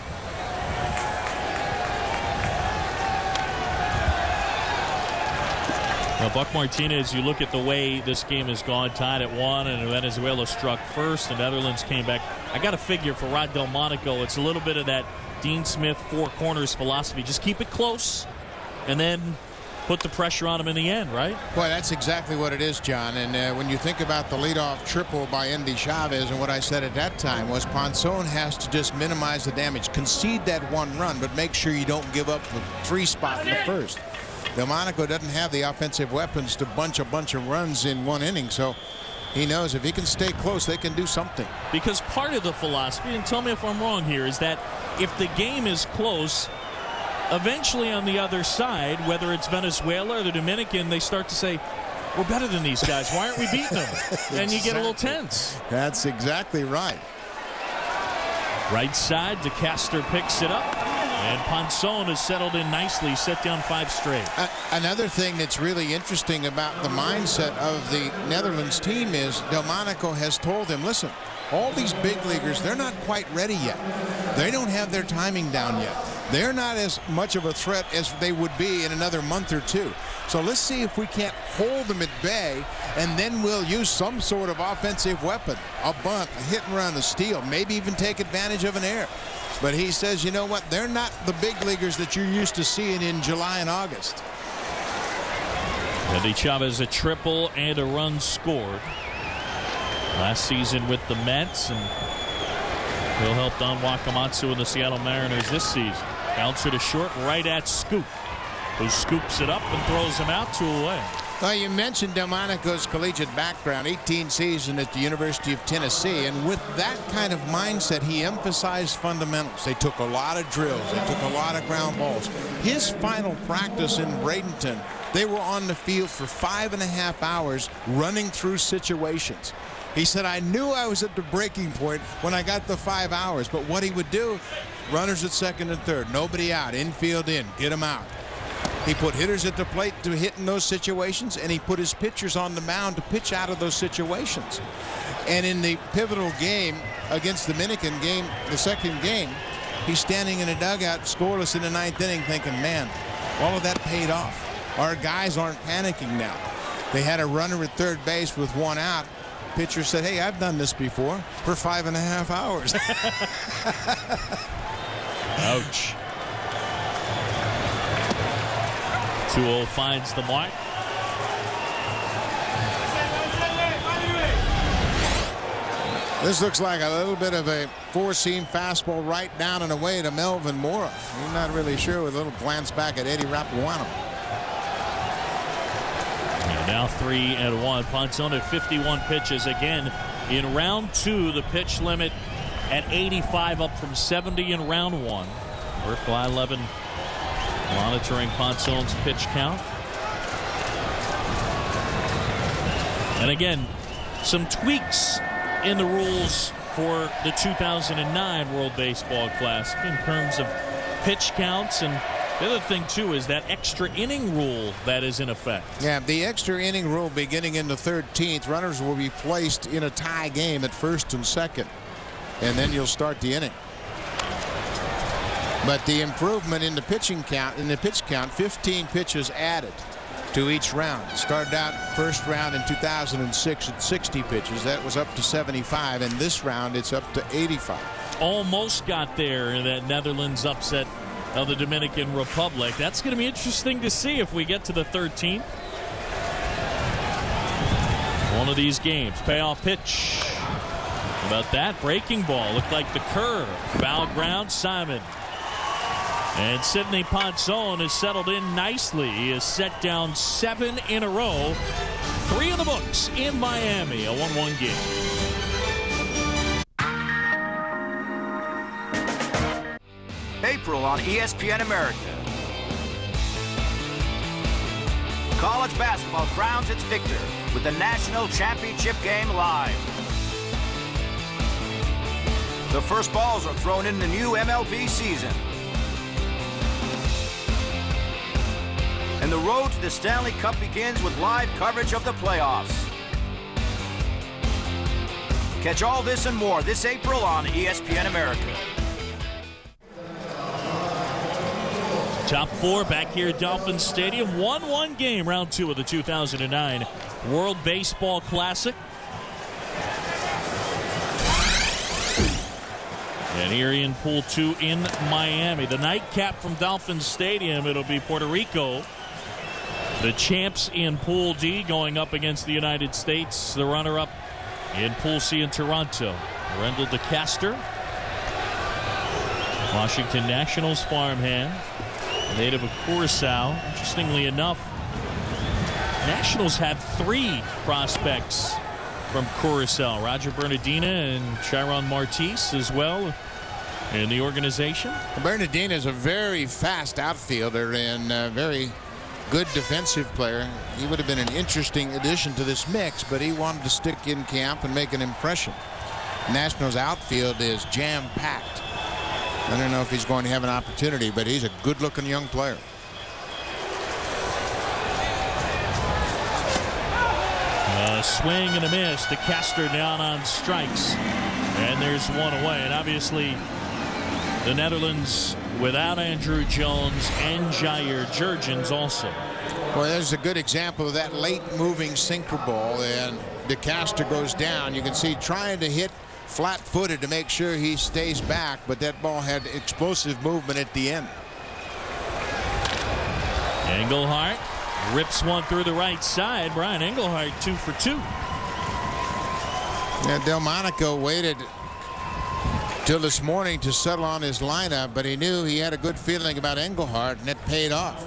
Now, Buck Martinez, you look at the way this game has gone, tied at 1, and Venezuela struck first. The Netherlands came back. I got to figure for Rod Delmonico, it's a little bit of that Dean Smith 4 corners philosophy. Just keep it close and then put the pressure on him in the end, right? Boy, that's exactly what it is, John. And when you think about the leadoff triple by Endy Chavez, and what I said at that time was Ponson has to just minimize the damage, concede that 1 run, but make sure you don't give up the 3 spot in the first. Delmonico doesn't have the offensive weapons to bunch a bunch of runs in 1 inning, so he knows if he can stay close, they can do something. Because part of the philosophy, and tell me if I'm wrong here, is that if the game is close, eventually on the other side, whether it's Venezuela or the Dominican, they start to say, we're better than these guys. Why aren't we beating them? And you get a little tense. That's exactly right. Right side, DeCaster picks it up. And Ponson has settled in nicely, set down 5 straight. Another thing that's really interesting about the mindset of the Netherlands team is Delmonico has told them, listen, all these big leaguers, they're not quite ready yet. They don't have their timing down yet. They're not as much of a threat as they would be in another month or 2. So let's see if we can't hold them at bay, and then we'll use some sort of offensive weapon, a bunt, a hit and run, a steal, maybe even take advantage of an error. But he says, you know what, they're not the big leaguers that you're used to seeing in July and August. Endy Chavez a triple and a run scored last season with the Mets, and he'll help Don Wakamatsu and the Seattle Mariners this season. Bouncer to short, right at Scoop, who scoops it up and throws him out 2 away. Well, you mentioned Delmonico's collegiate background, 18 seasons at the University of Tennessee, and with that kind of mindset, he emphasized fundamentals. They took a lot of drills. They took a lot of ground balls. His final practice in Bradenton, they were on the field for 5.5 hours running through situations. He said, I knew I was at the breaking point when I got the 5 hours, but what he would do, runners at second and third, nobody out, infield in, get them out. He put hitters at the plate to hit in those situations, and he put his pitchers on the mound to pitch out of those situations. And in the pivotal game against the Dominican game, the second game, he's standing in a dugout, scoreless in the 9th inning, thinking, man, all of that paid off. Our guys aren't panicking now. They had a runner at third base with 1 out. Pitcher said, hey, I've done this before for 5.5 hours. Ouch. 2-0 finds the mark. This looks like a little bit of a 4-seam fastball right down and away to Melvin Mora. You're not really sure with a little glance back at Eddie Rapuano. Now 3-1. Ponzone at 51 pitches. Again, in round 2, the pitch limit at 85, up from 70 in round 1. Bert Blyleven monitoring Ponzone's pitch count. And again, some tweaks in the rules for the 2009 World Baseball Classic in terms of pitch counts. And the other thing, too, is that extra inning rule that is in effect. Yeah, the extra inning rule beginning in the 13th. Runners will be placed in a tie game at first and second, and then you'll start the inning. But the improvement in the pitching count, 15 pitches added to each round. It started out first round in 2006 at 60 pitches. That was up to 75, and this round it's up to 85. Almost got there in that Netherlands upset of the Dominican Republic. That's going to be interesting to see if we get to the 13th. One of these games. Payoff pitch. How about that? Breaking ball. Looked like the curve. Foul ground. Simon. And Sidney Ponzone has settled in nicely. He has set down 7 in a row. 3 in the books in Miami. A 1-1 game. April on ESPN America. College basketball crowns its victor with the national championship game live. The first balls are thrown in the new MLB season. And the road to the Stanley Cup begins with live coverage of the playoffs. Catch all this and more this April on ESPN America. Top 4 back here at Dolphin Stadium. 1-1 game, round 2 of the 2009 World Baseball Classic. And here in Pool 2 in Miami. The nightcap from Dolphin Stadium, it'll be Puerto Rico, the champs in Pool D, going up against the United States, the runner-up in Pool C in Toronto. Rendell DeCaster, Washington Nationals farmhand, native of Curacao. Interestingly enough, Nationals have 3 prospects from Curacao. Roger Bernardina and Chiron Martis as well in the organization. Bernardina is a very fast outfielder and a very good defensive player. He would have been an interesting addition to this mix, but he wanted to stick in camp and make an impression. Nationals outfield is jam-packed. I don't know if he's going to have an opportunity, but he's a good-looking young player. A swing and a miss. DeCaster down on strikes. And there's 1 away. And obviously, the Netherlands without Andrew Jones and Jair Jurgens also. Well, there's a good example of that late-moving sinker ball. And DeCaster goes down. You can see trying to hit flat-footed to make sure he stays back, but that ball had explosive movement at the end. Engelhardt rips one through the right side. Brian Engelhardt 2 for 2. Yeah, Delmonico waited until this morning to settle on his lineup, but he knew he had a good feeling about Engelhardt, and it paid off.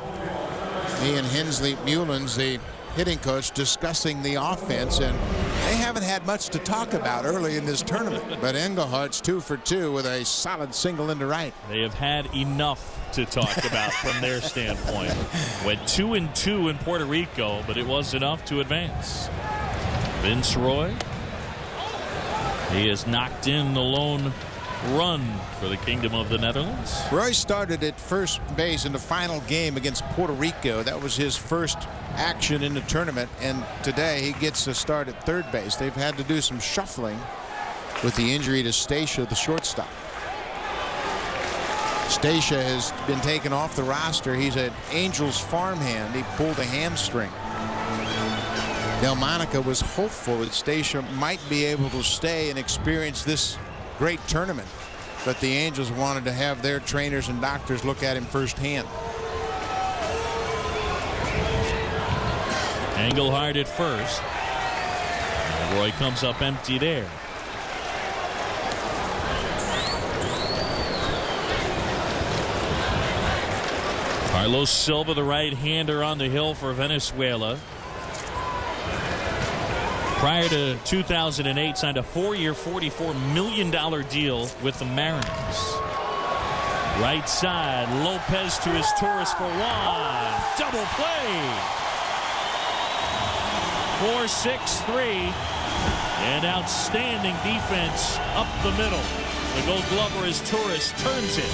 He and Hensley Mullins, the hitting coach, discussing the offense, and they haven't had much to talk about early in this tournament, but Engelhardt's 2 for 2 with a solid single into right. They have had enough to talk about from their standpoint. Went 2-2 in Puerto Rico, but it was enough to advance. Vince Roy, he has knocked in the lone run for the Kingdom of the Netherlands. Roy started at first base in the final game against Puerto Rico. That was his first action in the tournament, and today he gets a start at third base. They've had to do some shuffling with the injury to Stacia, the shortstop. Stacia has been taken off the roster. He's an Angels farmhand. He pulled a hamstring. Delmonica was hopeful that Stacia might be able to stay and experience this great tournament, but the Angels wanted to have their trainers and doctors look at him firsthand. Engelhardt at first. And Roy comes up empty there. Carlos Silva, the right-hander on the hill for Venezuela. Prior to 2008, signed a 4-year, $44 million deal with the Mariners. Right side, Lopez to his Torres for one. Double play. 4-6-3. And outstanding defense up the middle. The Gold Glover as Torres turns it.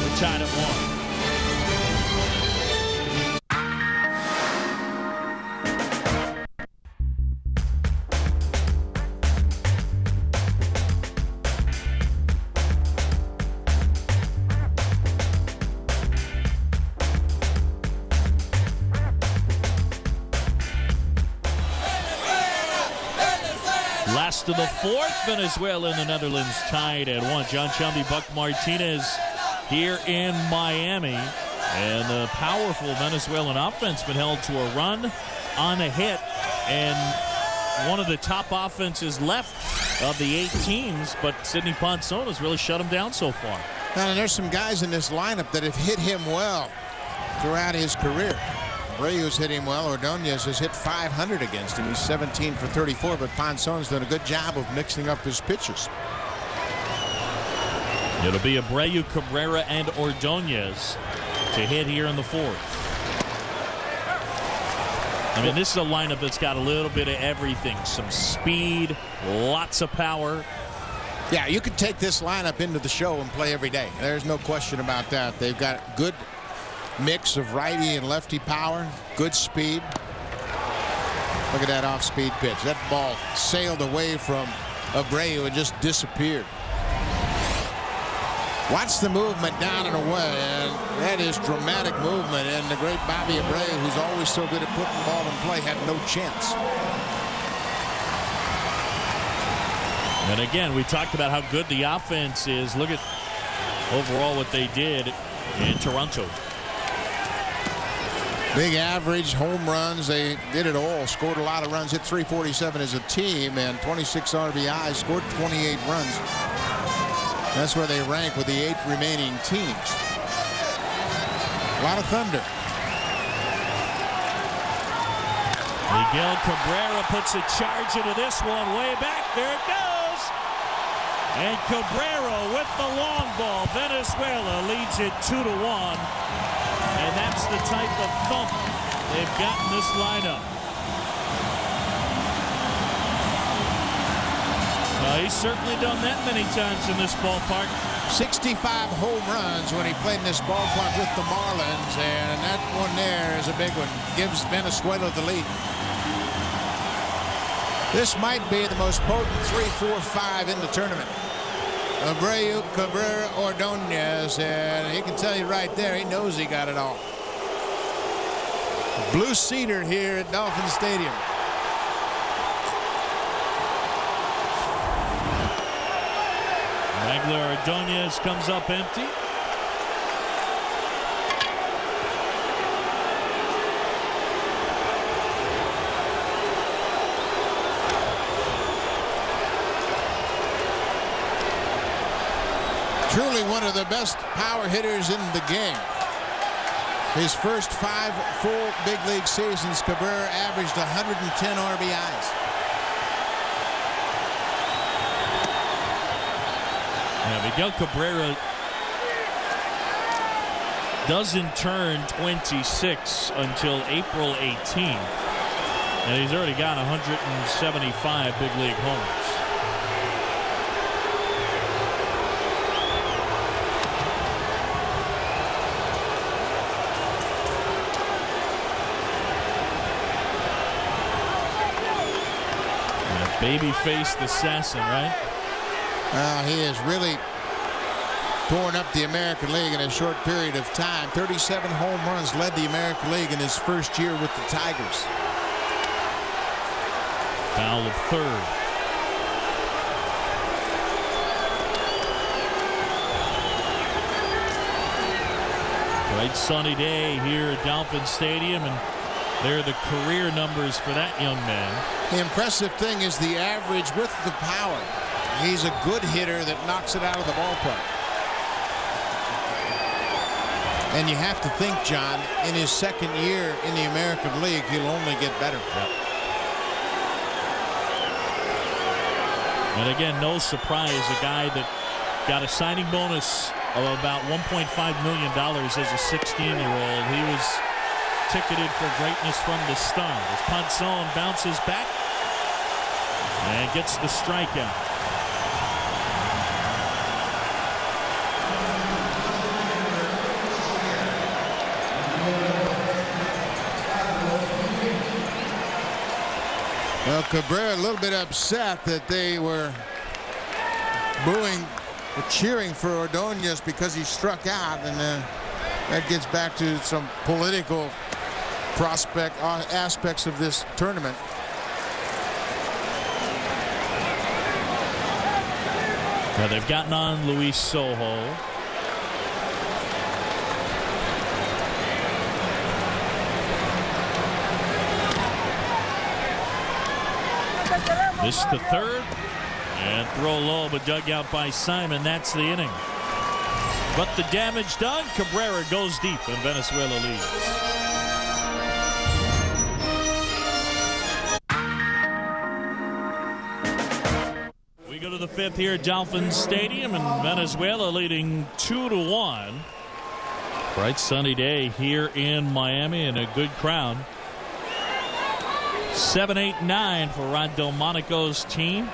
We're tied at 1. Last of the fourth, Venezuela and the Netherlands tied at 1. John Chumby, Buck Martinez here in Miami. And the powerful Venezuelan offense been held to a run on a hit. And one of the top offenses left of the 8 teams, but Sidney Ponson has really shut him down so far. And there's some guys in this lineup that have hit him well throughout his career. Abreu's hit him well. Ordonez has hit 500 against him. He's 17 for 34, but Ponzon's done a good job of mixing up his pitches. It'll be Abreu, Cabrera, and Ordonez to hit here in the 4th. I mean, this is a lineup that's got a little bit of everything. Some speed, lots of power. Yeah, you could take this lineup into the show and play every day. There's no question about that. They've got good mix of righty and lefty power, good speed. Look at that off-speed pitch. That ball sailed away from Abreu and just disappeared. Watch the movement down and away, and that is dramatic movement. And the great Bobby Abreu, who's always so good at putting the ball in play, had no chance. And again, we talked about how good the offense is. Look at overall what they did in Toronto. Big average, home runs. They did it all. Scored a lot of runs. Hit 347 as a team and 26 RBIs. Scored 28 runs. That's where they rank with the 8 remaining teams. A lot of thunder. Miguel Cabrera puts a charge into this one. Way back. There it goes. And Cabrera with the long ball. Venezuela leads it 2-1. And that's the type of thump they've got in this lineup. He's certainly done that many times in this ballpark. 65 home runs when he played in this ballpark with the Marlins, and that one there is a big one. Gives Venezuela the lead. This might be the most potent 3-4-5 in the tournament. Abreu, Cabrera, Ordonez, and he can tell you right there, he knows he got it all. Blue Cedar here at Dolphin Stadium. Magler Ordonez comes up empty. Truly one of the best power hitters in the game. His first 5 full big league seasons, Cabrera averaged 110 RBIs. Yeah, Miguel Cabrera doesn't turn 26 until April 18th, and he's already got 175 big league homers. Baby-faced assassin, right? He has really torn up the American League in a short period of time. 37 home runs, led the American League in his first year with the Tigers. Foul of third. Bright sunny day here at Dolphin Stadium, and there are the career numbers for that young man. The impressive thing is the average with the power. He's a good hitter that knocks it out of the ballpark. And you have to think, John, in his second year in the American League, he'll only get better. Yep. And again, no surprise, a guy that got a signing bonus of about $1.5 million as a 16-year-old. He was ticketed for greatness from the start. As Ponson bounces back and gets the strikeout. Well, Cabrera a little bit upset that they were booing or cheering for Ordonez because he struck out, and that gets back to some political aspects of this tournament. Now they've gotten on Luis Sojo. This to third, and throw low, but dug out by Simon. That's the inning. But the damage done. Cabrera goes deep, and Venezuela leads. We go to the fifth here at Dolphin Stadium, and Venezuela leading 2-1. Bright sunny day here in Miami, and a good crowd. 7-8-9 for Rod Delmonico's team.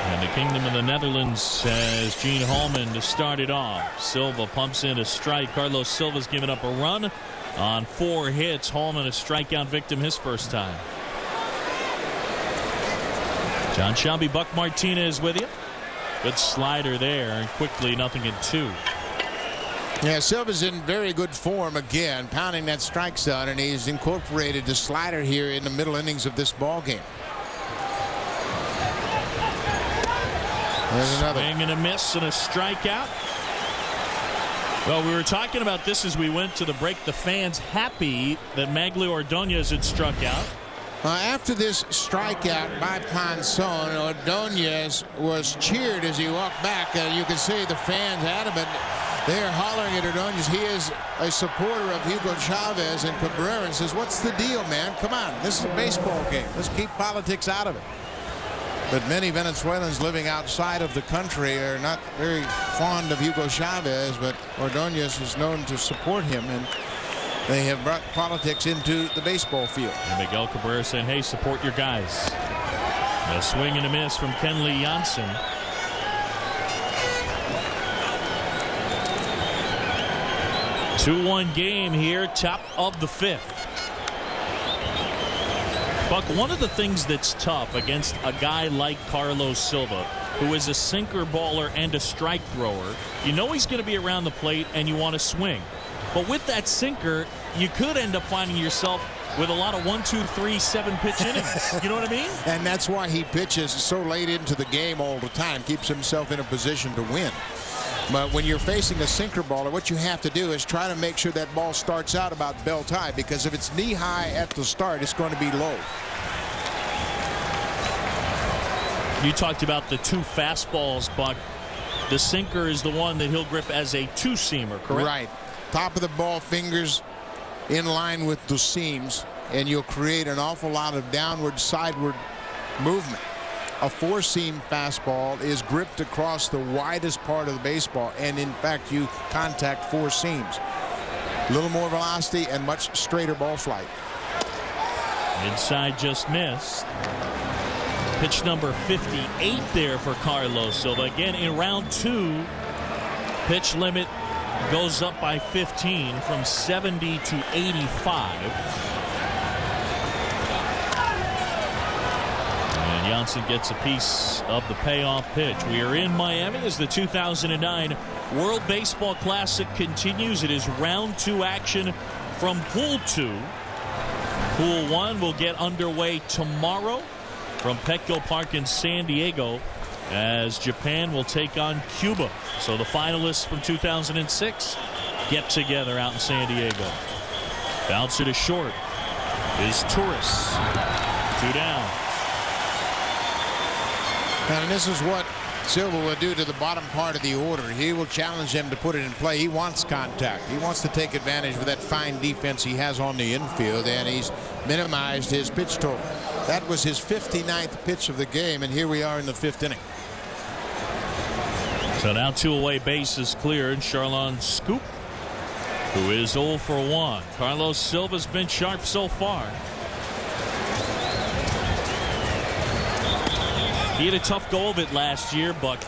And the Kingdom of the Netherlands has Gene Holman to start it off. Silva pumps in a strike. Carlos Silva's given up a run on 4 hits. Holman a strikeout victim his first time. John Shelby, Buck Martinez with you. Good slider there, and quickly 0-2. Yeah, Silva's in very good form again, pounding that strike zone, and he's incorporated the slider here in the middle innings of this ball game. There's another swing and a miss and a strikeout. Well, we were talking about this as we went to the break. The fans happy that Magglio Ordonez had struck out. After this strikeout by Ponson, Ordonez was cheered as he walked back. You can see the fans adamant. They are hollering at Ordonez. He is a supporter of Hugo Chavez, and Cabrera says, "What's the deal, man? Come on, this is a baseball game. Let's keep politics out of it." But many Venezuelans living outside of the country are not very fond of Hugo Chavez, but Ordonez is known to support him, and they have brought politics into the baseball field. And Miguel Cabrera saying, "Hey, support your guys." A swing and a miss from Kenley Jansen. 2-1 game here, top of the fifth. Buck, one of the things that's tough against a guy like Carlos Silva, who is a sinker baller and a strike thrower, you know he's going to be around the plate and you want to swing. But with that sinker, you could end up finding yourself with a lot of 1, 2, 3, 7 pitch innings. You know what I mean? And that's why he pitches so late into the game all the time, keeps himself in a position to win. But when you're facing a sinker baller, what you have to do is try to make sure that ball starts out about belt high, because if it's knee high at the start, it's going to be low. You talked about the 2 fastballs, Buck. The sinker is the one that he'll grip as a two-seamer, correct? Right. Top of the ball, fingers in line with the seams, and you'll create an awful lot of downward, sideward movement. A four-seam fastball is gripped across the widest part of the baseball, and in fact you contact four seams. A little more velocity and much straighter ball flight. Inside just missed. Pitch number 58 there for Carlos Silva. Again, in round 2, pitch limit goes up by 15 from 70 to 85. And Janssen gets a piece of the payoff pitch. We are in Miami as the 2009 World Baseball Classic continues. It is round 2 action from Pool 2. Pool 1 will get underway tomorrow from Petco Park in San Diego as Japan will take on Cuba. So the finalists from 2006 get together out in San Diego. Bouncer to short is Torres. 2 down. And this is what Silva will do to the bottom part of the order. He will challenge him to put it in play. He wants contact. He wants to take advantage of that fine defense he has on the infield, and he's minimized his pitch total. That was his 59th pitch of the game, and here we are in the 5th inning. So now 2 away bases cleared. Charlon Scoop, who is 0 for 1. Carlos Silva's been sharp so far. He had a tough go of it last year, but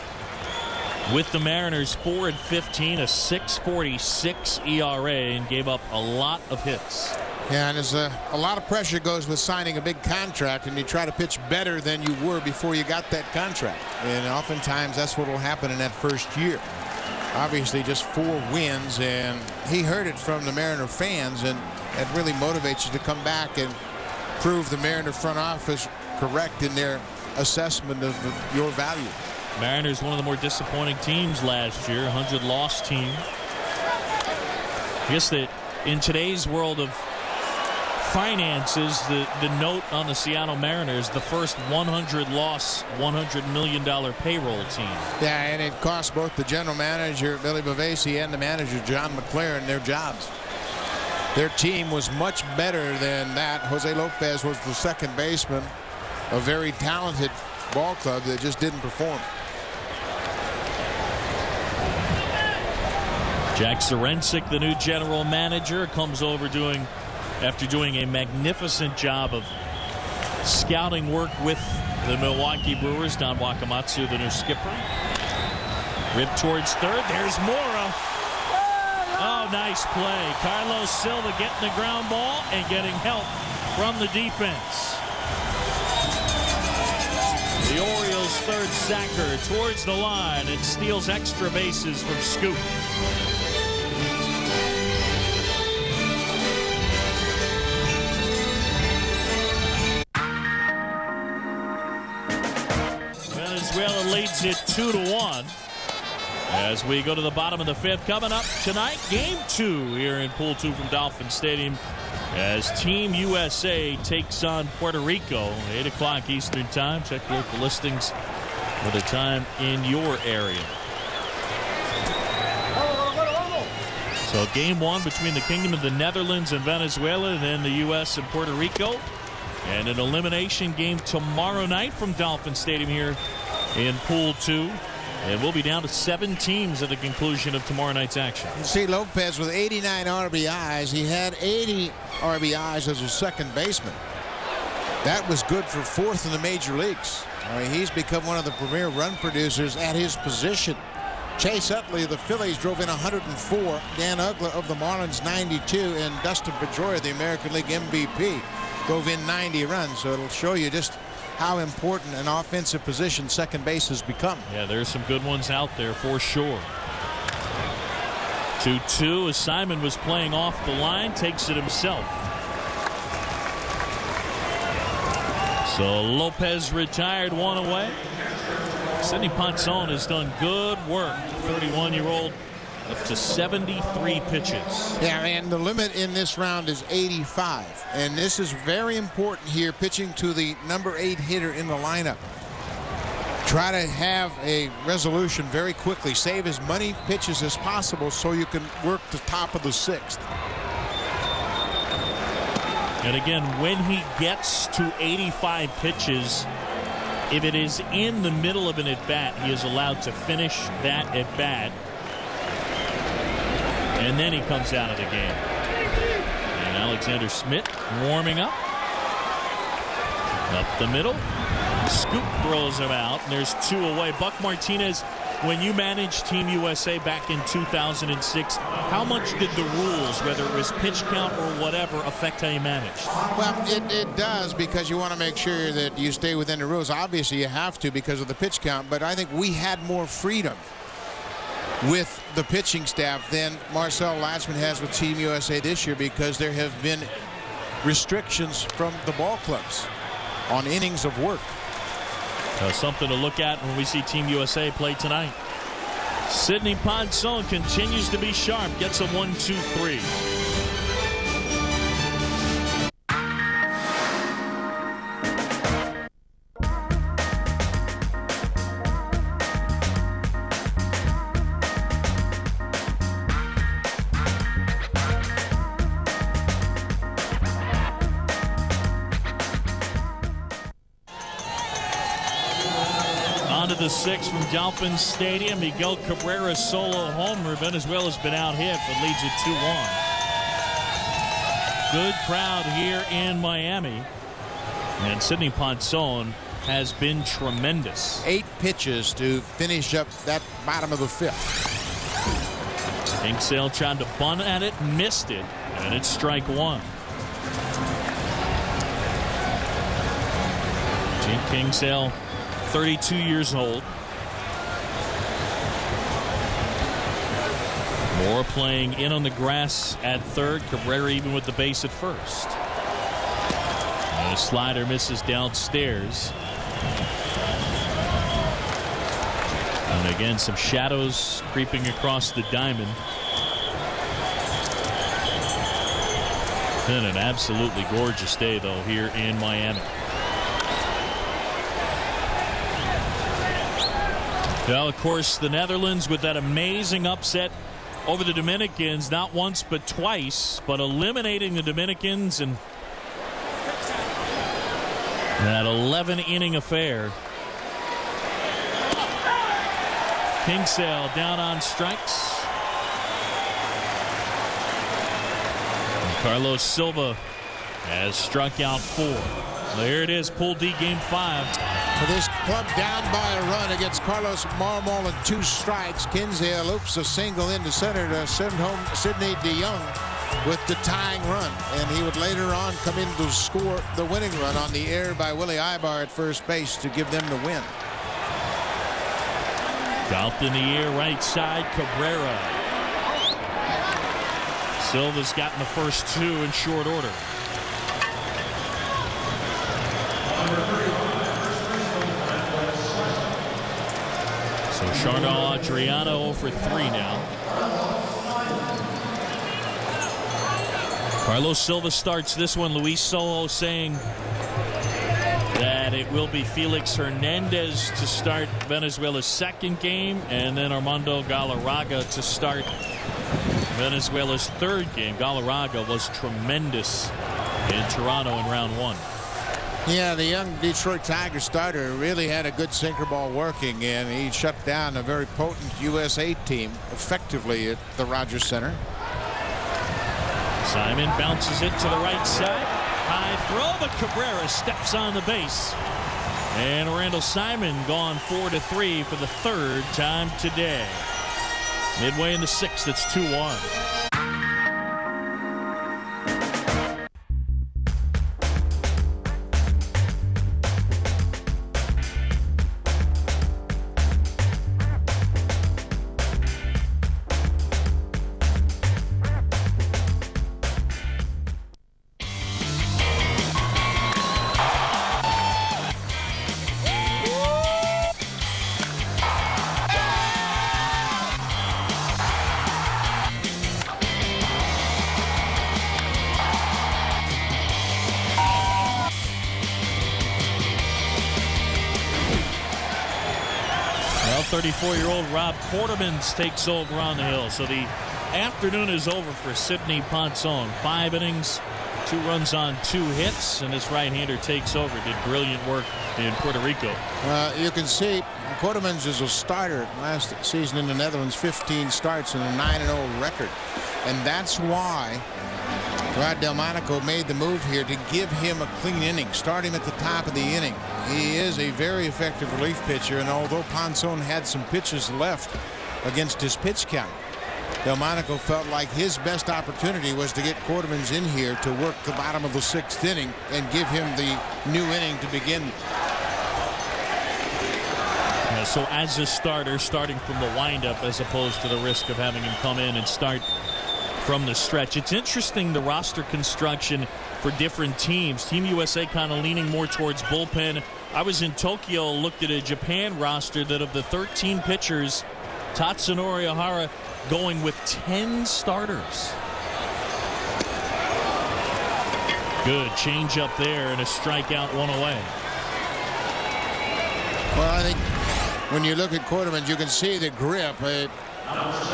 with the Mariners, 4-15, a 6.46 ERA, and gave up a lot of hits. Yeah, and there's a lot of pressure goes with signing a big contract, and you try to pitch better than you were before you got that contract. And oftentimes that's what will happen in that first year. Obviously just 4 wins, and he heard it from the Mariner fans, and it really motivates you to come back and prove the Mariner front office correct in their assessment of your value. Mariners, one of the more disappointing teams last year, 100-loss team. I guess that in today's world of finances, the note on the Seattle Mariners, the first 100-loss, $100 million payroll team. Yeah, and it cost both the general manager, Billy Bavasi, and the manager, John McLaren, their jobs. Their team was much better than that. Jose Lopez was the second baseman. A very talented ball club that just didn't perform. Jack Zierencik, the new general manager, comes over after doing a magnificent job of scouting work with the Milwaukee Brewers. Don Wakamatsu, the new skipper. Ripped towards third. There's Mora. Oh, nice play. Carlos Silva getting the ground ball and getting help from the defense. The Orioles' third sacker towards the line and steals extra bases from Scoop. Venezuela leads it 2-1 as we go to the bottom of the 5th. Coming up tonight, game 2 here in Pool 2 from Dolphin Stadium as Team USA takes on Puerto Rico. 8 o'clock Eastern time. Check local listings for the time in your area. So game 1 between the Kingdom of the Netherlands and Venezuela, and then the U.S. and Puerto Rico. And an elimination game tomorrow night from Dolphin Stadium here in Pool 2. And we'll be down to 7 teams at the conclusion of tomorrow night's action. You see Lopez with 89 RBIs. He had 80 RBIs as a second baseman. That was good for 4th in the major leagues. He's become one of the premier run producers at his position. Chase Utley of the Phillies drove in 104. Dan Uggla of the Marlins 92. And Dustin Pedroia, the American League MVP, drove in 90 runs. So it'll show you just how important an offensive position second base has become. Yeah, there's some good ones out there for sure. 2-2 as Simon was playing off the line, takes it himself. So Lopez retired, 1 away. Sidney Ponson has done good work. 31-year-old up to 73 pitches. Yeah, and the limit in this round is 85. And this is very important here, pitching to the number 8 hitter in the lineup. try to have a resolution very quickly. Save as many pitches as possible so you can work the top of the 6th. And again, when he gets to 85 pitches, if it is in the middle of an at-bat, he is allowed to finish that at-bat. And then he comes out of the game. And Alexander Smith warming up. Up the middle. Scoop throws him out, and there's 2 away. Buck Martinez, when you managed Team USA back in 2006, how much did the rules, whether it was pitch count or whatever, affect how you managed? Well, it does, because you want to make sure that you stay within the rules. Obviously, you have to because of the pitch count, but I think we had more freedom with the pitching staff than Marcel Latsman has with Team USA this year, because there have been restrictions from the ball clubs on innings of work. Something to look at when we see Team USA play tonight. Sidney Ponson continues to be sharp, gets a 1-2-3. The 6 from Dolphin Stadium. Miguel Cabrera's solo homer. Venezuela's been out hit, but leads it 2-1. Good crowd here in Miami. And Sidney Ponson has been tremendous. 8 pitches to finish up that bottom of the 5th. Kingsale tried to bunt at it, missed it, and it's strike 1. Gene Kingsale, 32 years old. Moore playing in on the grass at 3rd. Cabrera even with the base at 1st. And a slider misses downstairs. And again, some shadows creeping across the diamond. Been an absolutely gorgeous day, though, here in Miami. Well, of course, the Netherlands with that amazing upset over the Dominicans, not once but twice, but eliminating the Dominicans in that 11-inning affair. Kingsale down on strikes. And Carlos Silva has struck out 4. There it is, Pool D, Game 5. For this club down by a run against Carlos Marmol and 2 strikes. Kinsale loops a single into center to send home Sidney DeYoung with the tying run. And he would later on come in to score the winning run on the air by Willie Ibar at first base to give them the win. Out in the air, right side, Cabrera. Silva's gotten the first 2 in short order. So Chardon Adriano for 3 now. Carlos Silva starts this one. Luis Sojo saying that it will be Felix Hernandez to start Venezuela's 2nd game, and then Armando Galarraga to start Venezuela's 3rd game. Galarraga was tremendous in Toronto in round 1. Yeah, the young Detroit Tigers starter really had a good sinker ball working, and he shut down a very potent USA team effectively at the Rogers Center. Simon bounces it to the right side. High throw, but Cabrera steps on the base. And Randall Simon gone 4-3 for the 3rd time today. Midway in the 6th, it's 2-1. 34-year-old Rob Quartermans takes over on the hill. So the afternoon is over for Sidney Ponson. 5 innings, 2 runs on 2 hits, and this right-hander takes over. Did brilliant work in Puerto Rico. You can see Quartermans is a starter last season in the Netherlands, 15 starts and a 9-0 record. And that's why Rod Delmonico made the move here to give him a clean inning, start him at the top of the inning. He is a very effective relief pitcher, and although Ponson had some pitches left against his pitch count, Delmonico felt like his best opportunity was to get Quartermans in here to work the bottom of the 6th inning and give him the new inning to begin. So as a starter, starting from the windup as opposed to the risk of having him come in and start from the stretch. It's interesting, the roster construction for different teams. Team USA kind of leaning more towards bullpen. I was in Tokyo, looked at a Japan roster that of the 13 pitchers, Tatsunori Ohara going with 10 starters. Good change up there and a strikeout, 1 away. Well, I think when you look at Quartermans, you can see the grip. A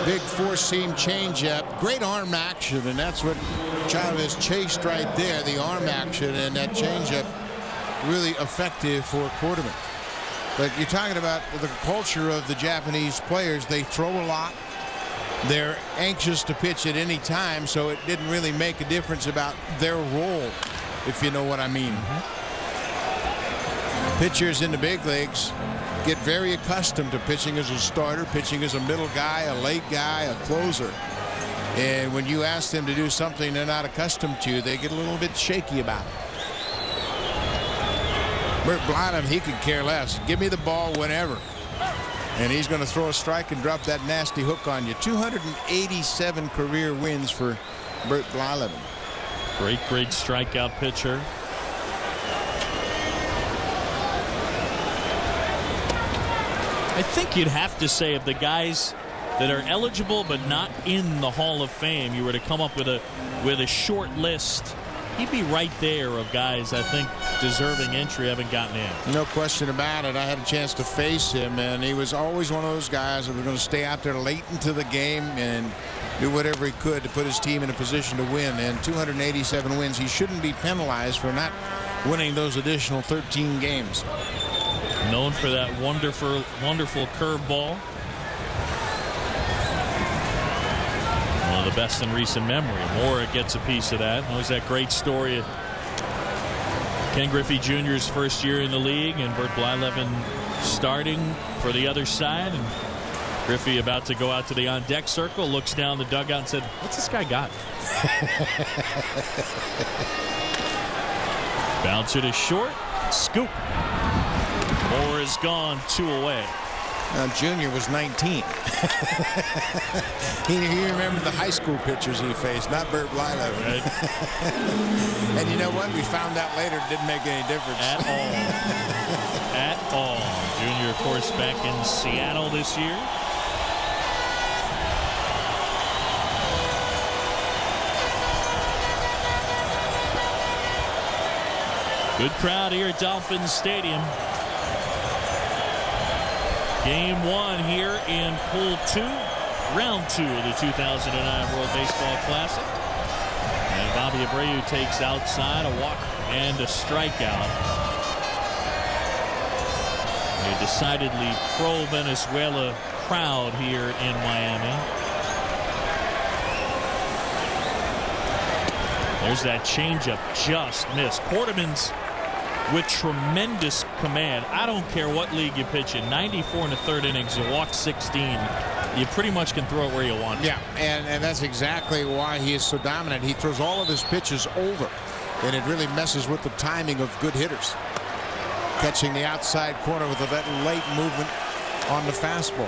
big 4-seam changeup, great arm action, and that's what Chavez chased right there. The arm action and that changeup really effective for Quartermans. But you're talking about the culture of the Japanese players. They throw a lot. They're anxious to pitch at any time, so it didn't really make a difference about their role, if you know what I mean. Pitchers in the big leagues get very accustomed to pitching as a starter, pitching as a middle guy, a late guy, a closer. And when you ask them to do something they're not accustomed to, they get a little bit shaky about it. Bert Blyden, he could care less. Give me the ball whenever. And he's going to throw a strike and drop that nasty hook on you. 287 career wins for Bert Blyden. Great strikeout pitcher. I think you'd have to say of the guys that are eligible but not in the Hall of Fame, you were to come up with a short list, he'd be right there of guys I think deserving entry haven't gotten in. No question about it. I had a chance to face him, and he was always one of those guys that was going to stay out there late into the game and do whatever he could to put his team in a position to win. And 287 wins. He shouldn't be penalized for not winning those additional 13 games. Known for that wonderful curveball. One of the best in recent memory. Mora gets a piece of that. Always that great story of Ken Griffey Jr.'s first year in the league and Bert Blyden starting for the other side. And Griffey about to go out to the on-deck circle, looks down the dugout and said, "What's this guy got?" Bouncer to short. Scoop. Moore is gone, 2 away. Now, Junior was 19. he remembered the high school pitchers he faced, not Bert Blyden. Right. And you know what? We found out later it didn't make any difference. At all. At all. Junior, of course, back in Seattle this year. Good crowd here at Dolphins Stadium. Game 1 here in Pool 2, Round 2 of the 2009 World Baseball Classic. And Bobby Abreu takes outside, a walk and a strikeout. A decidedly pro-Venezuela crowd here in Miami. There's that changeup, just missed. Quartermans with tremendous command. I don't care what league you pitch in. 94 in the 3rd innings. You walk 16. You pretty much can throw it where you want. Yeah, and that's exactly why he is so dominant. He throws all of his pitches over, and it really messes with the timing of good hitters. Catching the outside corner with that late movement on the fastball.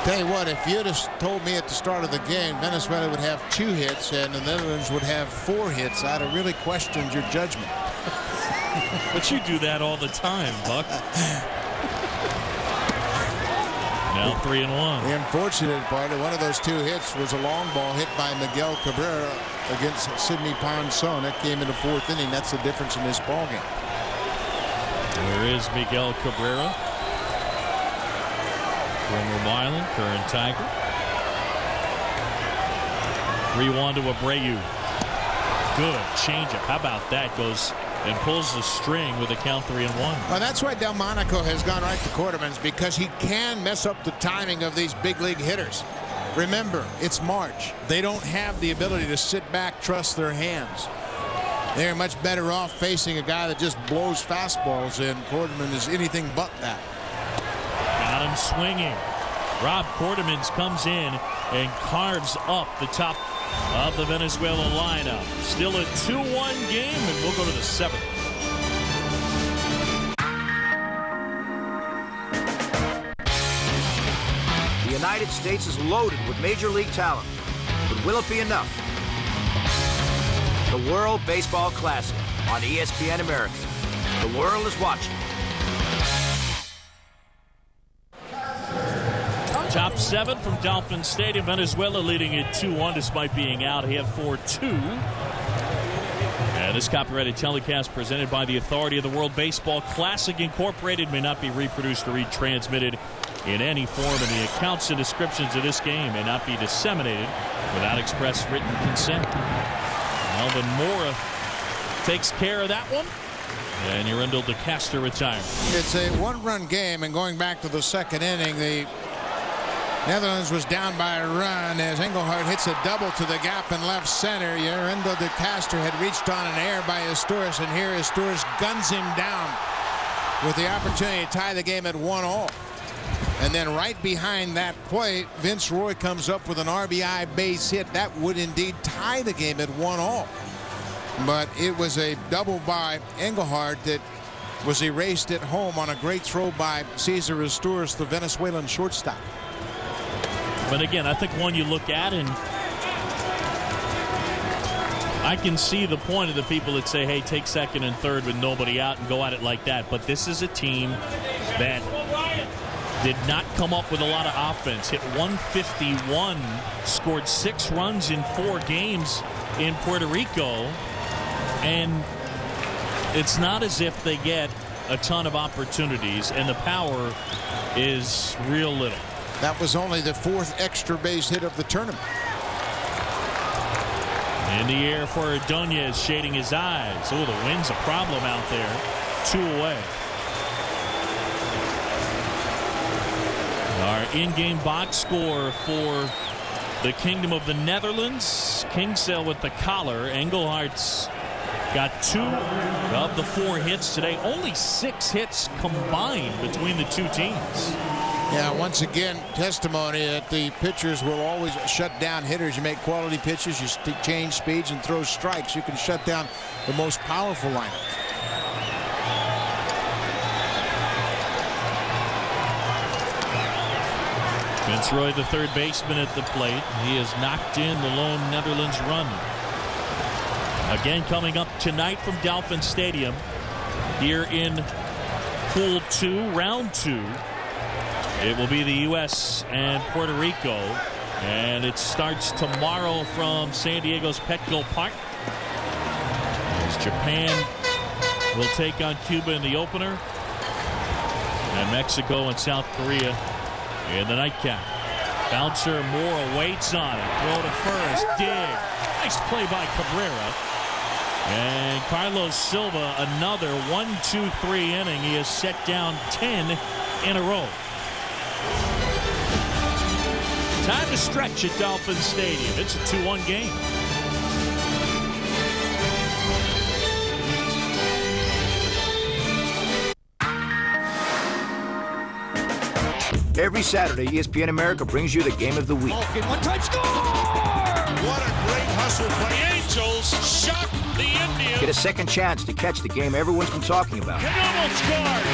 Tell you what, if you'd have told me at the start of the game Venezuela would have 2 hits and the Netherlands would have 4 hits, I'd have really questioned your judgment. But you do that all the time, Buck. Now 3-1. The unfortunate part of one of those 2 hits was a long ball hit by Miguel Cabrera against Sidney Ponson. That came in the 4th inning. That's the difference in this ballgame. There is Miguel Cabrera. Former Marlin, current Tiger. 3-1 to Abreu. Good changeup. How about that? Goes and pulls the string with a count 3-1. Well, that's why Delmonico has gone right to Quarterman's, because he can mess up the timing of these big league hitters. Remember, it's March. They don't have the ability to sit back, trust their hands. They're much better off facing a guy that just blows fastballs, and Quarterman is anything but that. Got him swinging. Rob Quarterman comes in and carves up the top of the Venezuela lineup. Still a 2-1 game, and we'll go to the 7th. The United States is loaded with major league talent, but will it be enough? The World Baseball Classic on ESPN America. The world is watching. Top 7 from Dolphin Stadium. Venezuela leading it 2-1 despite being out. He had 4-2. And this copyrighted telecast presented by the authority of the World Baseball Classic Incorporated may not be reproduced or retransmitted in any form, and the accounts and descriptions of this game may not be disseminated without express written consent. Melvin Mora takes care of that one, and Yurindel de Castro retired. It's a one-run game, and going back to the second inning, the Netherlands was down by a run as Engelhardt hits a double to the gap in left center. Yurindel de Castro had reached on an air by Asturias, and here Asturias guns him down with the opportunity to tie the game at 1-1. And then right behind that plate, Vince Roy comes up with an RBI base hit. That would indeed tie the game at 1-1. But it was a double by Engelhardt that was erased at home on a great throw by Cesar Asturias, the Venezuelan shortstop. But again, I think one you look at, and I can see the point of the people that say, hey, take second and third with nobody out and go at it like that. But this is a team that did not come up with a lot of offense. Hit 151, scored 6 runs in 4 games in Puerto Rico. And it's not as if they get a ton of opportunities, and the power is real little. That was only the 4th extra base hit of the tournament. In the air for Ordonez, shading his eyes. Oh, the wind's a problem out there. 2 away. Our in-game box score for the Kingdom of the Netherlands. Kingsale with the collar. Engelhardt's got 2 of the 4 hits today. Only 6 hits combined between the 2 teams. Yeah, once again, testimony that the pitchers will always shut down hitters. You make quality pitches, you change speeds and throw strikes. You can shut down the most powerful lineups. Vince Roy, the third baseman at the plate. He has knocked in the lone Netherlands run. Again, coming up tonight from Dolphin Stadium here in Pool 2, Round 2. It will be the U.S. and Puerto Rico, and it starts tomorrow from San Diego's Petco Park, as Japan will take on Cuba in the opener, and Mexico and South Korea in the nightcap. Bouncer, Moore waits on it. Throw to first. Dig. Nice play by Cabrera. And Carlos Silva, another 1-2-3 inning. He has set down 10 in a row. Time to stretch at Dolphin Stadium. It's a 2-1 game. Every Saturday, ESPN America brings you the game of the week. One-time score! What a great hustle play. The Angels shock the Indians. Get a second chance to catch the game everyone's been talking about. Cano scores!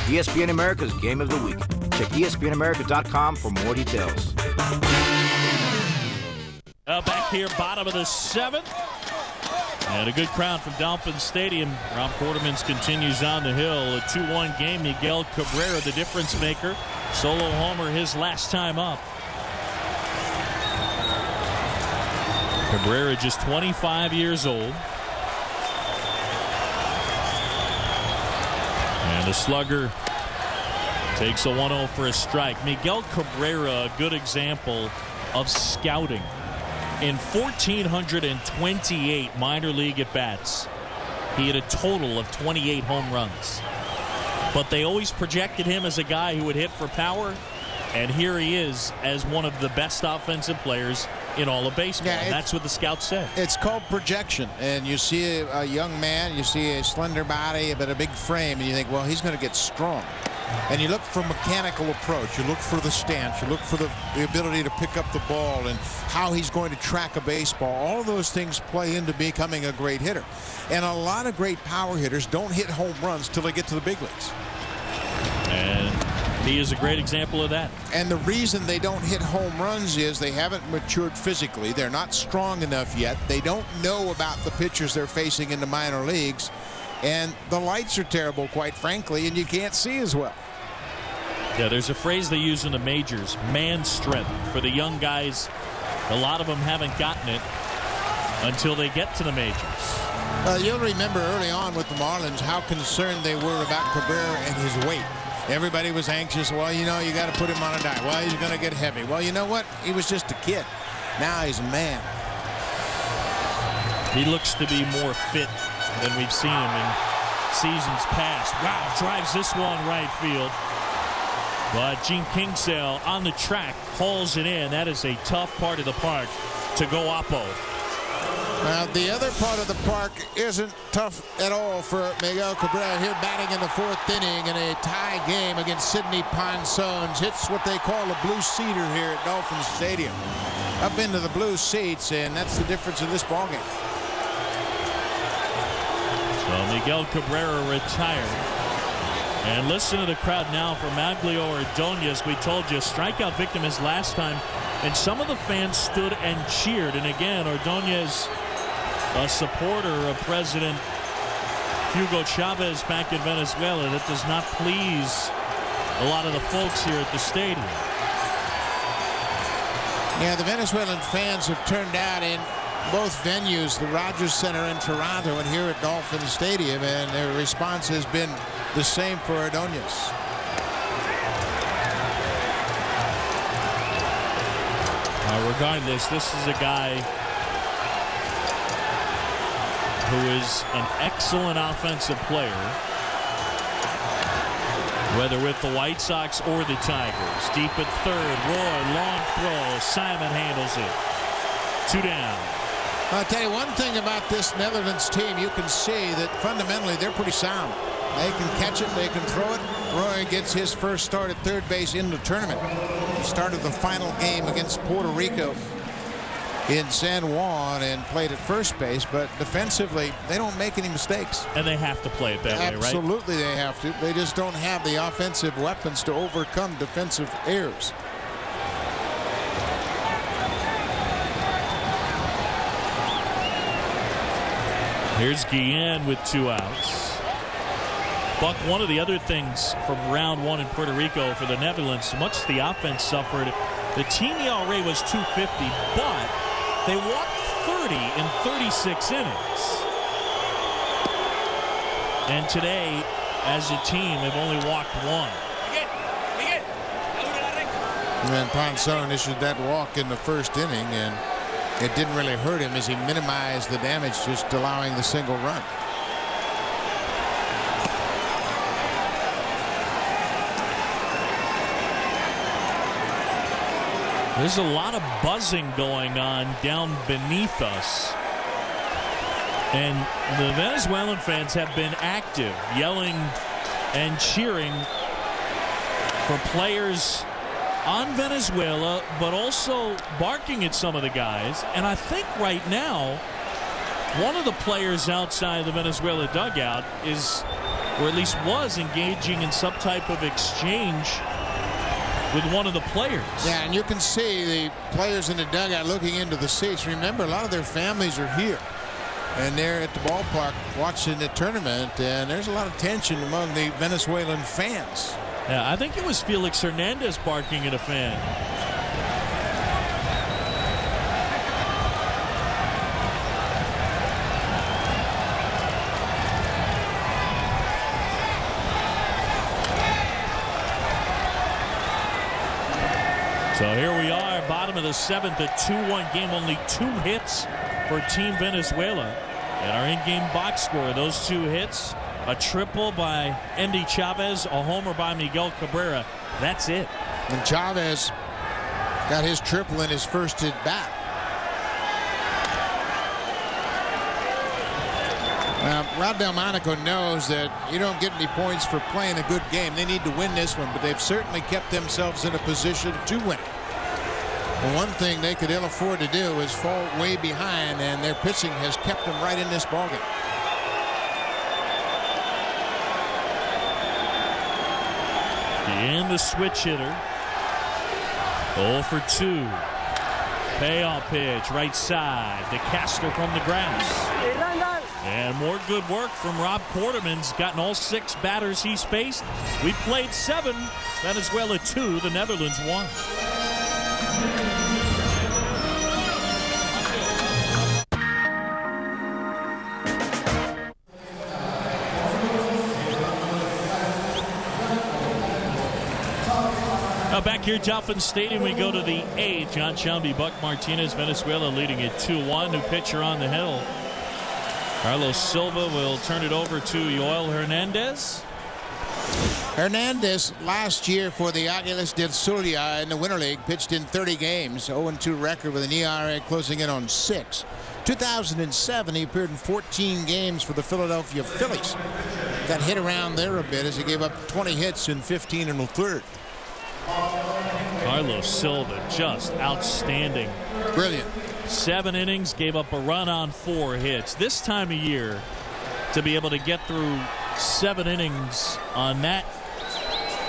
ESPN America's Game of the Week. Check ESPNAmerica.com for more details. Back here, bottom of the 7th. And a good crowd from Dolphin Stadium. Rob Quarterman continues on the hill. A 2-1 game. Miguel Cabrera, the difference maker. Solo homer his last time up. Cabrera just 25 years old. And the slugger Takes a 1-0 for a strike. Miguel Cabrera, a good example of scouting. In 1,428 minor league at-bats, he had a total of 28 home runs. But they always projected him as a guy who would hit for power. And here he is as one of the best offensive players in all of baseball. Yeah, and that's what the scouts said. It's called projection. And you see a young man, you see a slender body, but a big frame, and you think, well, he's going to get strong. And you look for mechanical approach. You look for the stance. You look for the ability to pick up the ball and how he's going to track a baseball. All of those things play into becoming a great hitter. And a lot of great power hitters don't hit home runs till they get to the big leagues. And he is a great example of that. And the reason they don't hit home runs is they haven't matured physically. They're not strong enough yet. They don't know about the pitchers they're facing in the minor leagues. And the lights are terrible, quite frankly, and you can't see as well. Yeah, there's a phrase they use in the majors, man strength. For the young guys, a lot of them haven't gotten it until they get to the majors. You'll remember early on with the Marlins how concerned they were about Cabrera and his weight. Everybody was anxious. Well, you know, you got to put him on a diet. Well, he's going to get heavy. Well, you know what? He was just a kid. Now he's a man. He looks to be more fit than we've seen him in seasons past. Wow, drives this one right field. But Gene Kingsale on the track hauls it in. That is a tough part of the park to go oppo. Well, the other part of the park isn't tough at all for Miguel Cabrera here batting in the 4th inning in a tie game against Sidney Ponsones. Hits what they call a blue seater here at Dolphin Stadium. Up into the blue seats, and that's the difference in this ballgame. So Miguel Cabrera retired. And listen to the crowd now for Maglio Ordonez. We told you, strikeout victim his last time. And some of the fans stood and cheered. And again, Ordonez, a supporter of President Hugo Chavez back in Venezuela. That does not please a lot of the folks here at the stadium. Yeah, the Venezuelan fans have turned out in both venues, the Rogers Center in Toronto and here at Dolphin Stadium, and their response has been the same for Ordonez. Regardless, this is a guy who is an excellent offensive player, whether with the White Sox or the Tigers. Deep at third, Roy, long throw. Simon handles it. 2 down. I'll tell you one thing about this Netherlands team. You can see that fundamentally they're pretty sound. They can catch it, they can throw it. Roy gets his first start at third base in the tournament. He started the final game against Puerto Rico in San Juan and played at first base, but defensively they don't make any mistakes. And they have to play it that way, right? Absolutely they have to. They just don't have the offensive weapons to overcome defensive errors. Here's Guillen with 2 outs. Buck, one of the other things from round 1 in Puerto Rico for the Netherlands, much the offense suffered, the team ERA was 250, but they walked 30 in 36 innings. And today, as a team, they've only walked 1. And Ponson issued that walk in the first inning, and it didn't really hurt him as he minimized the damage, just allowing the single run. There's a lot of buzzing going on down beneath us. And the Venezuelan fans have been active, yelling and cheering for players on Venezuela, but also barking at some of the guys. And I think right now, one of the players outside the Venezuela dugout is, or at least was, engaging in some type of exchange with one of the players. Yeah, and you can see the players in the dugout looking into the seats. Remember, a lot of their families are here, and they're at the ballpark watching the tournament, and there's a lot of tension among the Venezuelan fans. Yeah, I think it was Felix Hernandez barking at a fan. So here we are, bottom of the 7th, a 2-1 game. Only 2 hits for Team Venezuela. And our in-game box score, those 2 hits, a triple by Endy Chavez, a homer by Miguel Cabrera. That's it. And Chavez got his triple in his first at bat. Now, Roud Delmonico knows that you don't get any points for playing a good game. They need to win this one, but they've certainly kept themselves in a position to win it. The one thing they could ill afford to do is fall way behind, and their pitching has kept them right in this ballgame. And the switch hitter. 0 for 2. Payoff pitch, right side. DeCastro from the grass. And more good work from Rob Quarterman's gotten all 6 batters he's faced. We played 7. Venezuela 2. The Netherlands 1. Back here at Dolphin Stadium, we go to the 8th. John Shelby, Buck Martinez, Venezuela leading it 2-1. New pitcher on the hill. Carlos Silva will turn it over to Yoel Hernandez. Hernandez last year for the Águilas del Zulia in the Winter League pitched in 30 games, 0-2 record with an ERA closing in on 6. 2007 he appeared in 14 games for the Philadelphia Phillies. Got hit around there a bit as he gave up 20 hits in 15 1/3. Carlos Silva just outstanding. Brilliant. 7 innings, gave up a run on 4 hits. This time of year, to be able to get through 7 innings on that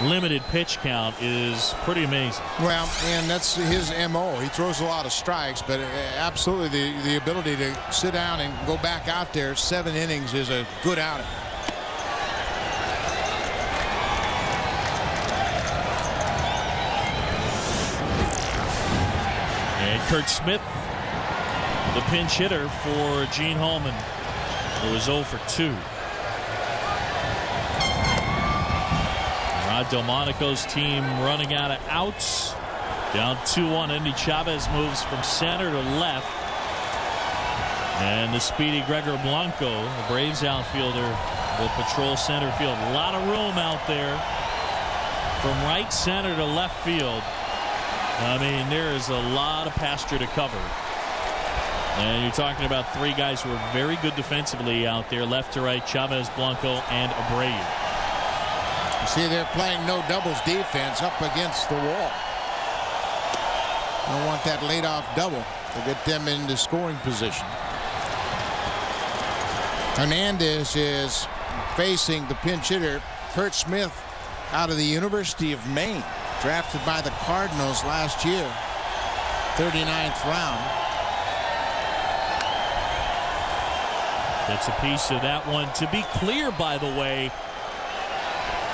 limited pitch count is pretty amazing. Well, and that's his MO. He throws a lot of strikes, but absolutely the ability to sit down and go back out there 7 innings is a good outing. And Kurt Smith, the pinch hitter for Gene Holman, who was 0 for 2. Rod Delmonico's team running out of outs. Down 2-1. Endy Chavez moves from center to left. And the speedy Gregor Blanco, the Braves outfielder, will patrol center field. A lot of room out there from right center to left field. I mean, there is a lot of pasture to cover. And you're talking about 3 guys who are very good defensively out there, left to right, Chavez, Blanco, and Abreu. You see, they're playing no doubles defense up against the wall. Don't want that leadoff double to get them into scoring position. Hernandez is facing the pinch hitter, Kurt Smith, out of the University of Maine, drafted by the Cardinals last year, 39th round. That's a piece of that one. To be clear, by the way,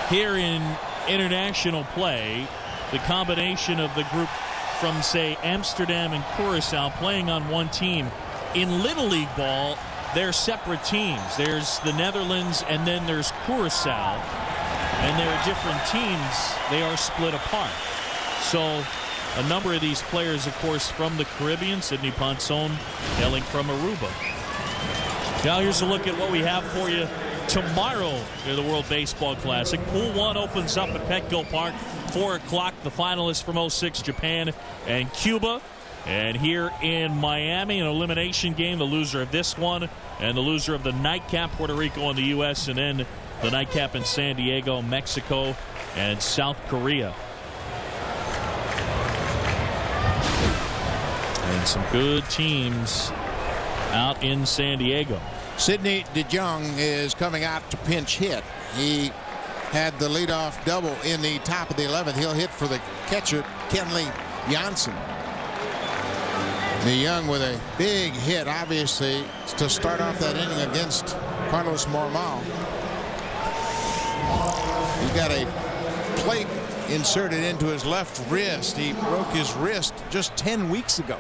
here in international play, the combination of the group from, say, Amsterdam and Curaçao playing on one team. In Little League ball, they're separate teams. There's the Netherlands and then there's Curaçao. And they're different teams. They are split apart. So a number of these players, of course, from the Caribbean. Sidney Ponson hailing from Aruba. Now here's a look at what we have for you tomorrow in the World Baseball Classic. Pool 1 opens up at Petco Park, 4 o'clock. The finalists from 06, Japan and Cuba. And here in Miami, an elimination game, the loser of this one and the loser of the nightcap, Puerto Rico and the U.S., and then the nightcap in San Diego, Mexico, and South Korea. And some good teams out in San Diego. Sidney DeJong is coming out to pinch hit. He had the leadoff double in the top of the 11th. He'll hit for the catcher, Kenley Jansen. DeJong with a big hit, obviously, to start off that inning against Carlos Marmol. He's got a plate inserted into his left wrist. He broke his wrist just 10 weeks ago.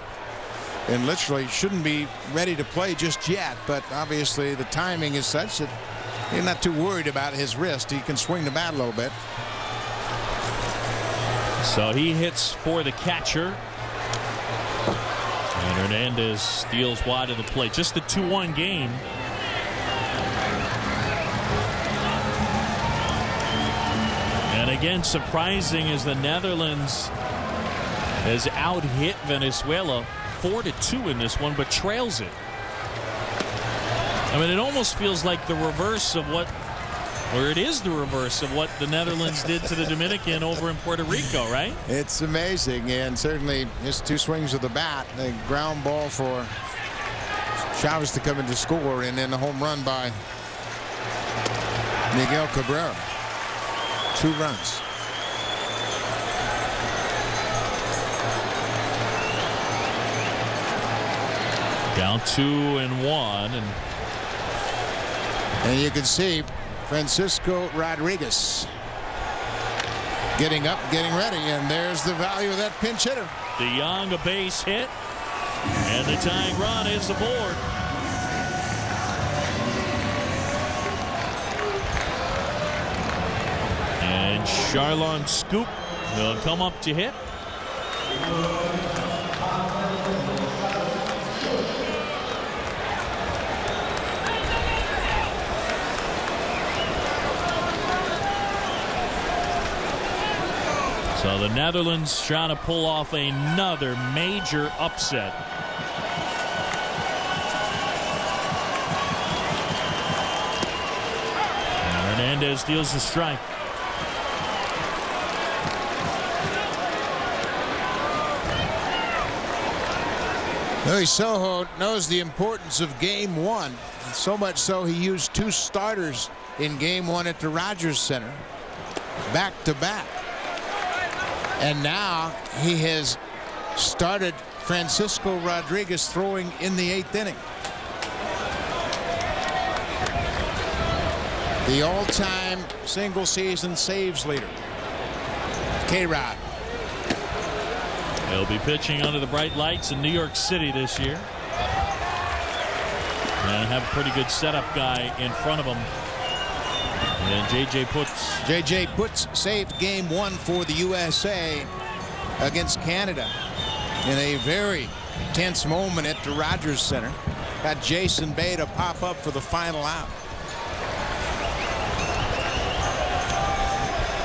And literally shouldn't be ready to play just yet, but obviously the timing is such that you're not too worried about his wrist. He can swing the bat a little bit. So he hits for the catcher. And Hernandez steals wide of the plate. Just a 2-1 game. And again, surprising as the Netherlands has out-hit Venezuela 4-2 in this one, but trails it. I mean, it almost feels like the reverse of what, or it is the reverse of what the Netherlands did to the Dominican over in Puerto Rico, right? It's amazing, and certainly his 2 swings of the bat, the ground ball for Chavez to come in to score, and then a home run by Miguel Cabrera. 2 runs. Down 2-1, and you can see Francisco Rodriguez getting up, getting ready, and there's the value of that pinch hitter. DeYoung, a base hit, and the tying run is aboard. And Charlon Scoop will come up to hit. So the Netherlands trying to pull off another major upset. And Hernandez deals the strike. Louis Soho knows the importance of Game 1. So much so he used 2 starters in Game 1 at the Rogers Center, back to back. And now he has started Francisco Rodriguez throwing in the 8th inning. The all-time single-season saves leader, K-Rod. He'll be pitching under the bright lights in New York City this year. And have a pretty good setup guy in front of him. And J.J. Putz saved Game 1 for the USA against Canada in a very tense moment at the Rogers Center. Got Jason Bay to pop up for the final out.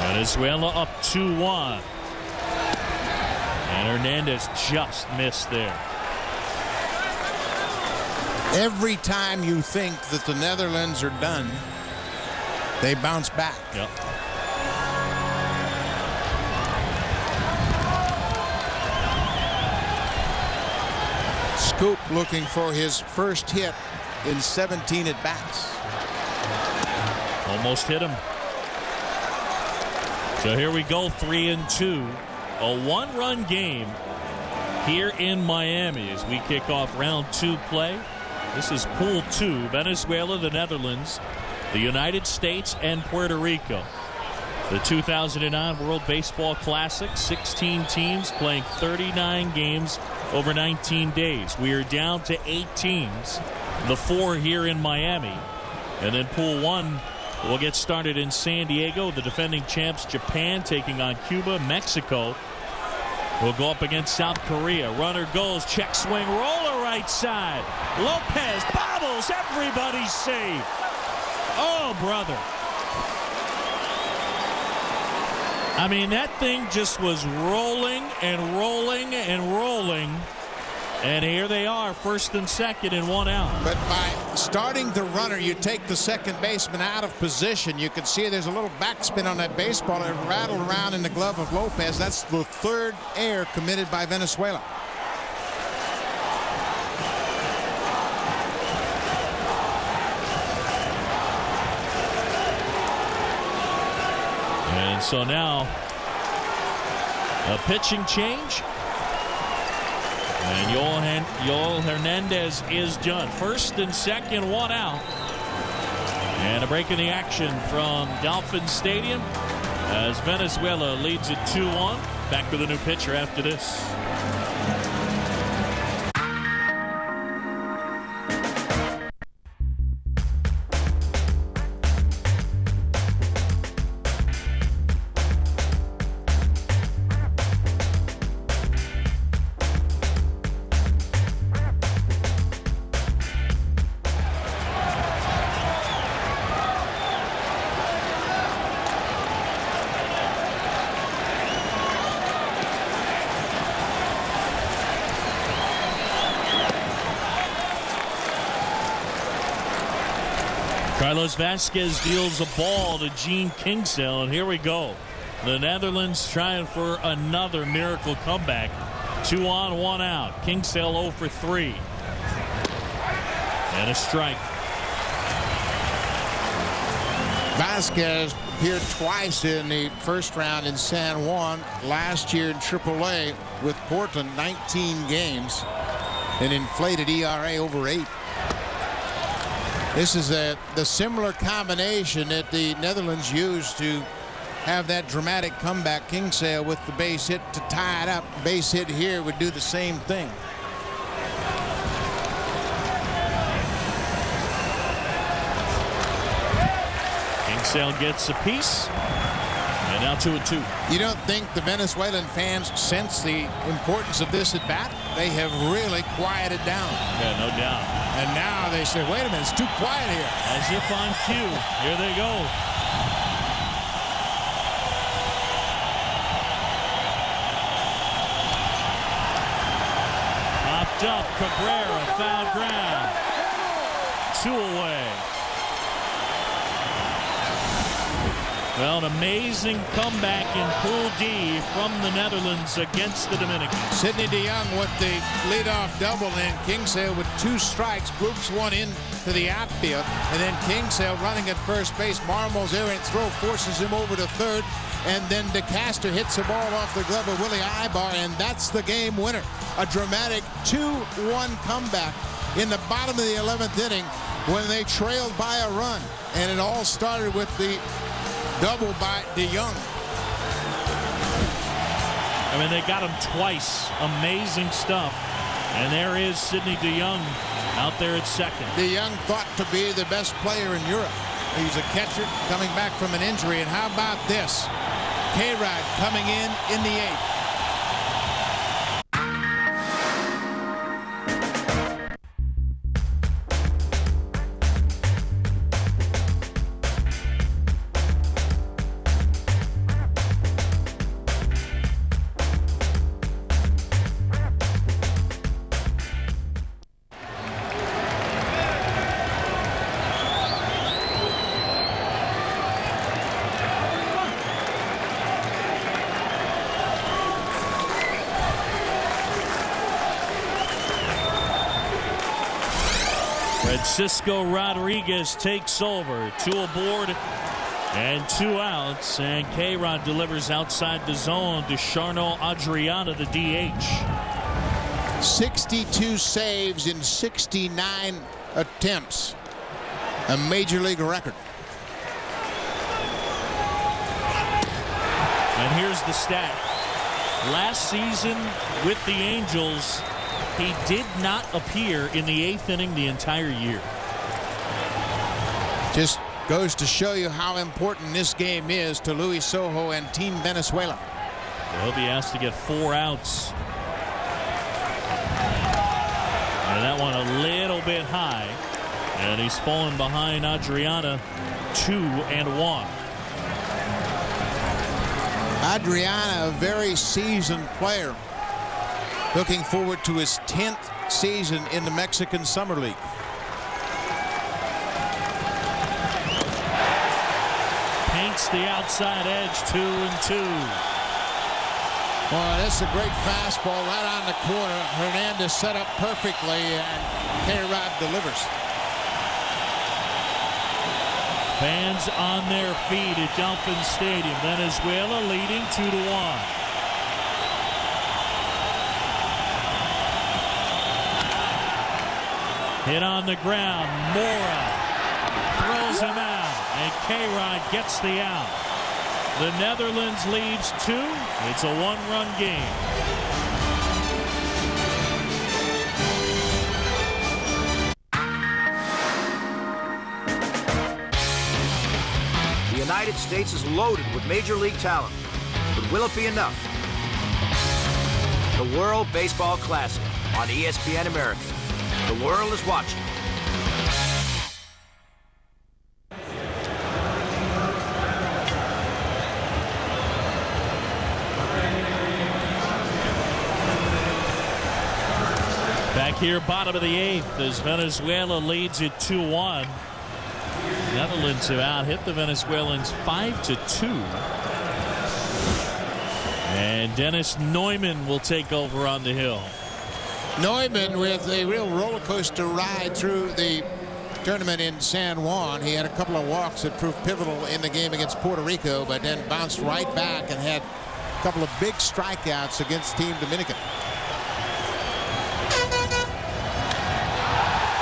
Venezuela up 2-1. And Hernandez just missed there. Every time you think that the Netherlands are done, they bounce back. Yep. Scoop looking for his first hit in 17 at bats. Almost hit him. So here we go, 3-2. A 1-run game here in Miami as we kick off round 2 play. This is Pool 2, Venezuela, the Netherlands, the United States, and Puerto Rico. The 2009 World Baseball Classic, 16 teams playing 39 games over 19 days. We are down to 8 teams, the 4 here in Miami. And then Pool 1 will get started in San Diego. The defending champs, Japan, taking on Cuba. Mexico will go up against South Korea. Runner goes, check swing, roller right side. Lopez bobbles, everybody's safe. Oh, brother. I mean, that thing just was rolling and rolling and rolling. And here they are, first and second and 1 out. But by starting the runner, you take the second baseman out of position. You can see there's a little backspin on that baseball. It rattled around in the glove of Lopez. That's the 3rd error committed by Venezuela. And so now a pitching change. And Yoel Hernandez is done. First and second, 1 out. And a break in the action from Dolphin Stadium as Venezuela leads it 2-1. Back with a new pitcher after this. Carlos Vasquez deals a ball to Gene Kingsale, and here we go. The Netherlands trying for another miracle comeback. 2 on, 1 out. Kingsale 0 for 3. And a strike. Vasquez appeared twice in the first round in San Juan. Last year in AAA with Portland, 19 games. An inflated ERA over 8. This is the similar combination that the Netherlands used to have that dramatic comeback. Kingsale with the base hit to tie it up. Base hit here would do the same thing. Kingsale gets a piece. And now 2-2. You don't think the Venezuelan fans sense the importance of this at bat? They have really quieted down. Yeah, no doubt. And now they say, wait a minute, it's too quiet here. As if on cue. Here they go. Popped up. Cabrera, foul ground. 2 away. Well, an amazing comeback in Pool D from the Netherlands against the Dominicans. Sidney DeYoung with the leadoff double, and Kingsale with 2 strikes, groups 1 in to the outfield, and then Kingsale running at first base. Marmol's errant throw forces him over to third, and then DeCaster hits the ball off the glove of Willie Ibar, and that's the game winner. A dramatic 2-1 comeback in the bottom of the 11th inning when they trailed by a run, and it all started with the double by DeYoung. I mean, they got him twice. Amazing stuff. And there is Sidney DeYoung out there at second. DeYoung thought to be the best player in Europe. He's a catcher coming back from an injury. And how about this? K-Rod coming in the 8th. Francisco Rodriguez takes over. 2 aboard and 2 outs. And K-Rod delivers outside the zone to Charno Adriana, the DH. 62 saves in 69 attempts. A major league record. And here's the stat. Last season with the Angels, he did not appear in the 8th inning the entire year. Just goes to show you how important this game is to Luis Sojo and Team Venezuela. He'll be asked to get 4 outs. And that one a little bit high. And he's fallen behind Adriana 2-1. Adriana, a very seasoned player, looking forward to his 10th season in the Mexican Summer League. Paints the outside edge, 2-2. Boy, that's a great fastball right on the corner. Hernandez set up perfectly, and K-Rod delivers. Fans on their feet at Dolphin Stadium. Venezuela leading 2-1. Hit on the ground. Mora throws him out, and K-Rod gets the out. The Netherlands leads 2. It's a 1-run game. The United States is loaded with major league talent, but will it be enough? The World Baseball Classic on ESPN America. The world is watching. Back here, bottom of the 8th, as Venezuela leads it 2-1. Netherlands have out-hit the Venezuelans 5-2. And Dennis Neumann will take over on the hill. Neumann with a real roller coaster ride through the tournament in San Juan. He had a couple of walks that proved pivotal in the game against Puerto Rico, but then bounced right back and had a couple of big strikeouts against Team Dominican.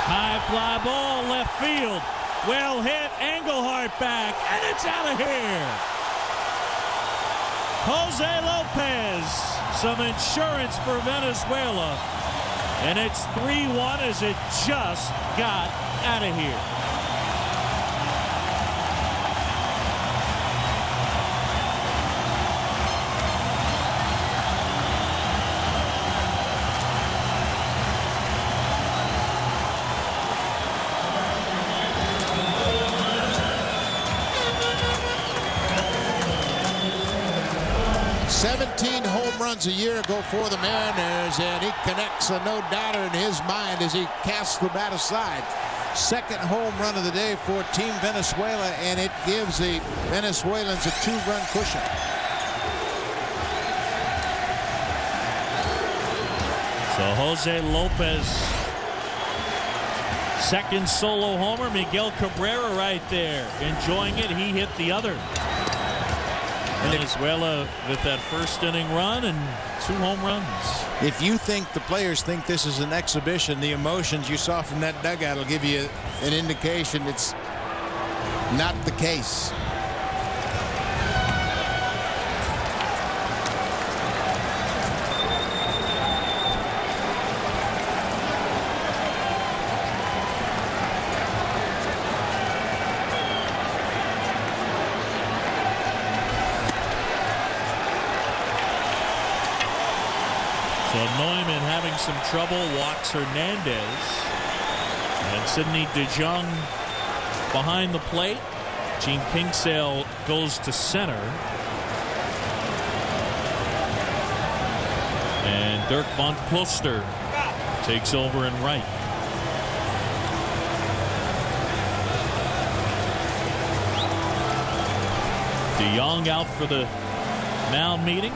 High fly ball, left field. Well hit, Engelhardt back, and it's out of here. Jose Lopez, some insurance for Venezuela. And it's 3-1 as it just got out of here. Runs a year ago for the Mariners, and he connects a no-doubter in his mind as he casts the bat aside. Second home run of the day for Team Venezuela, and it gives the Venezuelans a 2-run cushion. So Jose Lopez, second solo homer. Miguel Cabrera right there enjoying it. He hit the other. Venezuela with that first inning run and 2 home runs. If you think the players think this is an exhibition, the emotions you saw from that dugout will give you an indication it's not the case. Neumann having some trouble, walks Hernandez, and Sidney DeJong behind the plate. Gene Kingsale goes to center, and Dirk Von Kloster takes over in right. DeJong out for the mound meeting.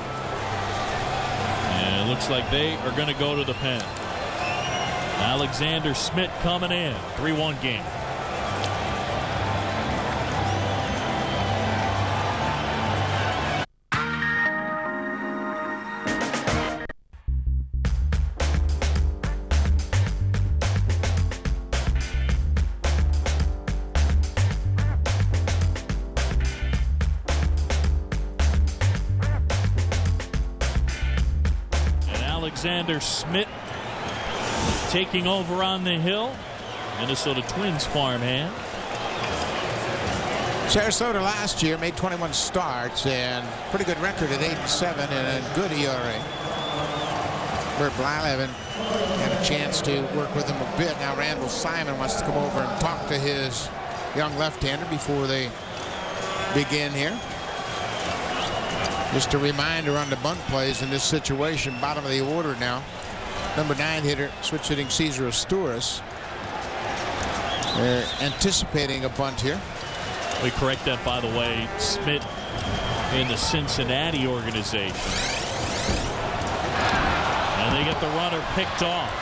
And it looks like they are going to go to the pen. Alexander Smith coming in. 3-1 game. Alexander Smith taking over on the hill. Minnesota Twins farmhand. Sarasota last year made 21 starts and pretty good record at 8-7 and a good ERA. Bert Blyleven had a chance to work with him a bit. Now Randall Simon wants to come over and talk to his young left-hander before they begin here. Just a reminder on the bunt plays in this situation, bottom of the order now. Number 9 hitter, switch hitting Cesar Asturias. They're anticipating a bunt here. We correct that, by the way. Smith in the Cincinnati organization. And they get the runner picked off.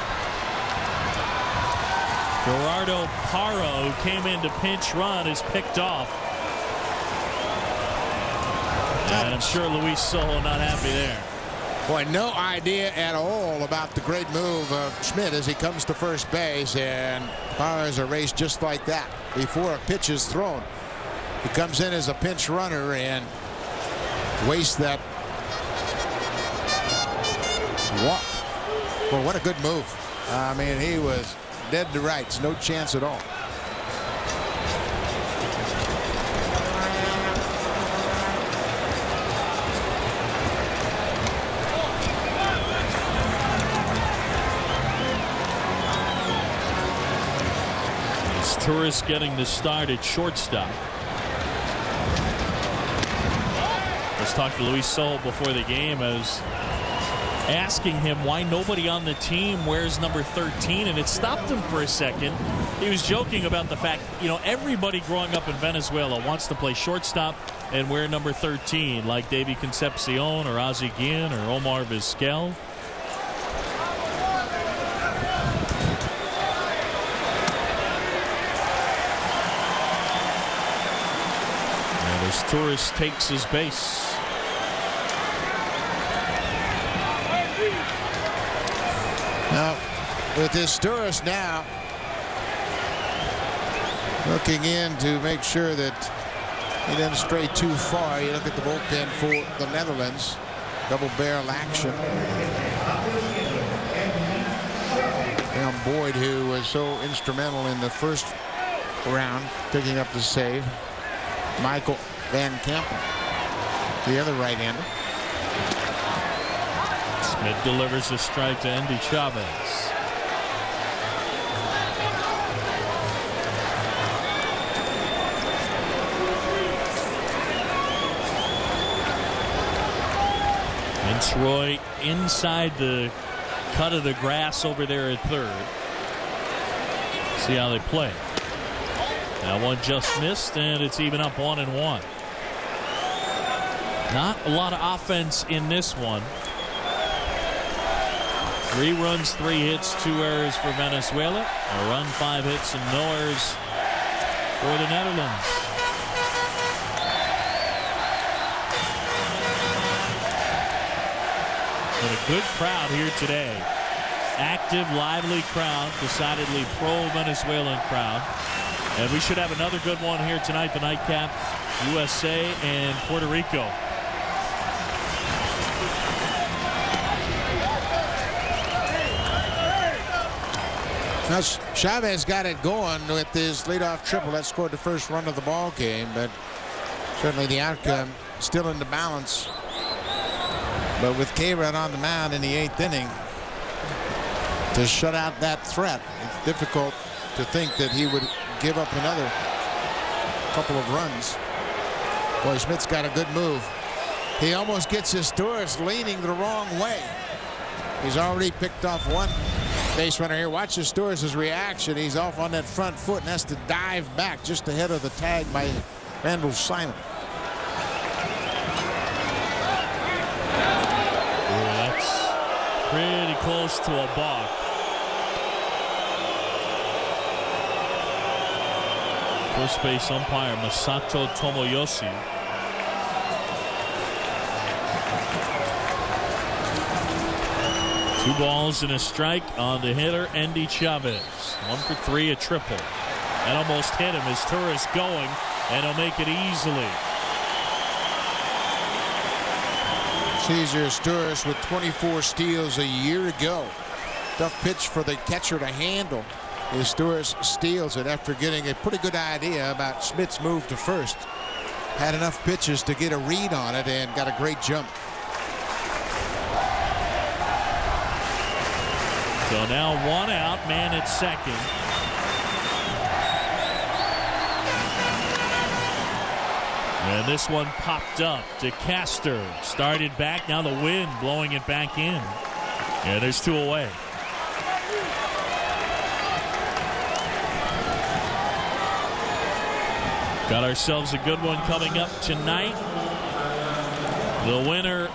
Gerardo Parra, who came in to pinch run, is picked off. And I'm sure Luis Sojo not happy there. Boy, no idea at all about the great move of Schmidt as he comes to first base, and Parra is erased just like that before a pitch is thrown. He comes in as a pinch runner and wastes that walk. Well, what a good move. I mean, he was dead to rights, no chance at all. Torres getting the start at shortstop. Let's talk to Luis Sojo before the game as asking him why nobody on the team wears number 13, and it stopped him for a second. He was joking about the fact, you know, everybody growing up in Venezuela wants to play shortstop and wear number 13, like Davy Concepcion or Ozzie Guillen or Omar Vizquel. And as Torres takes his base. Now, with this Torres now looking in to make sure that he doesn't stray too far. You look at the bullpen for the Netherlands. Double barrel action. Now Boyd, who was so instrumental in the first round, picking up the save. Michael Van Kempen, the other right-hander. Smith delivers a strike to Andy Chavez. Roy inside the cut of the grass over there at third. See how they play. That one just missed, and it's even up 1-1. Not a lot of offense in this one. 3 runs, 3 hits, 2 errors for Venezuela. A run, 5 hits, and no errors for the Netherlands. And a good crowd here today. Active, lively crowd, decidedly pro-Venezuelan crowd. And we should have another good one here tonight, the nightcap, USA and Puerto Rico. Now, Chavez got it going with his leadoff triple that scored the first run of the ball game, but certainly the outcome still in the balance. But with K-Rod on the mound in the 8th inning to shut out that threat, it's difficult to think that he would give up another couple of runs. Boy, Smith's got a good move. He almost gets his Torres leaning the wrong way. He's already picked off one base runner here. Watch his Torres' reaction. He's off on that front foot and has to dive back just ahead of the tag by Randall Simon. Pretty close to a balk. First base umpire Masato Tomoyoshi. Two balls and a strike on the hitter Andy Chavez. 1 for 3, a triple. That almost hit him. His Torres going, and he'll make it easily. Cesar Torres with 24 steals a year ago. Tough pitch for the catcher to handle. As Torres steals it after getting a pretty good idea about Smith's move to first. Had enough pitches to get a read on it and got a great jump. So now 1 out, man at second. And this one popped up to Castor. Started back, now the wind blowing it back in. And there's 2 away. Got ourselves a good one coming up tonight. The winner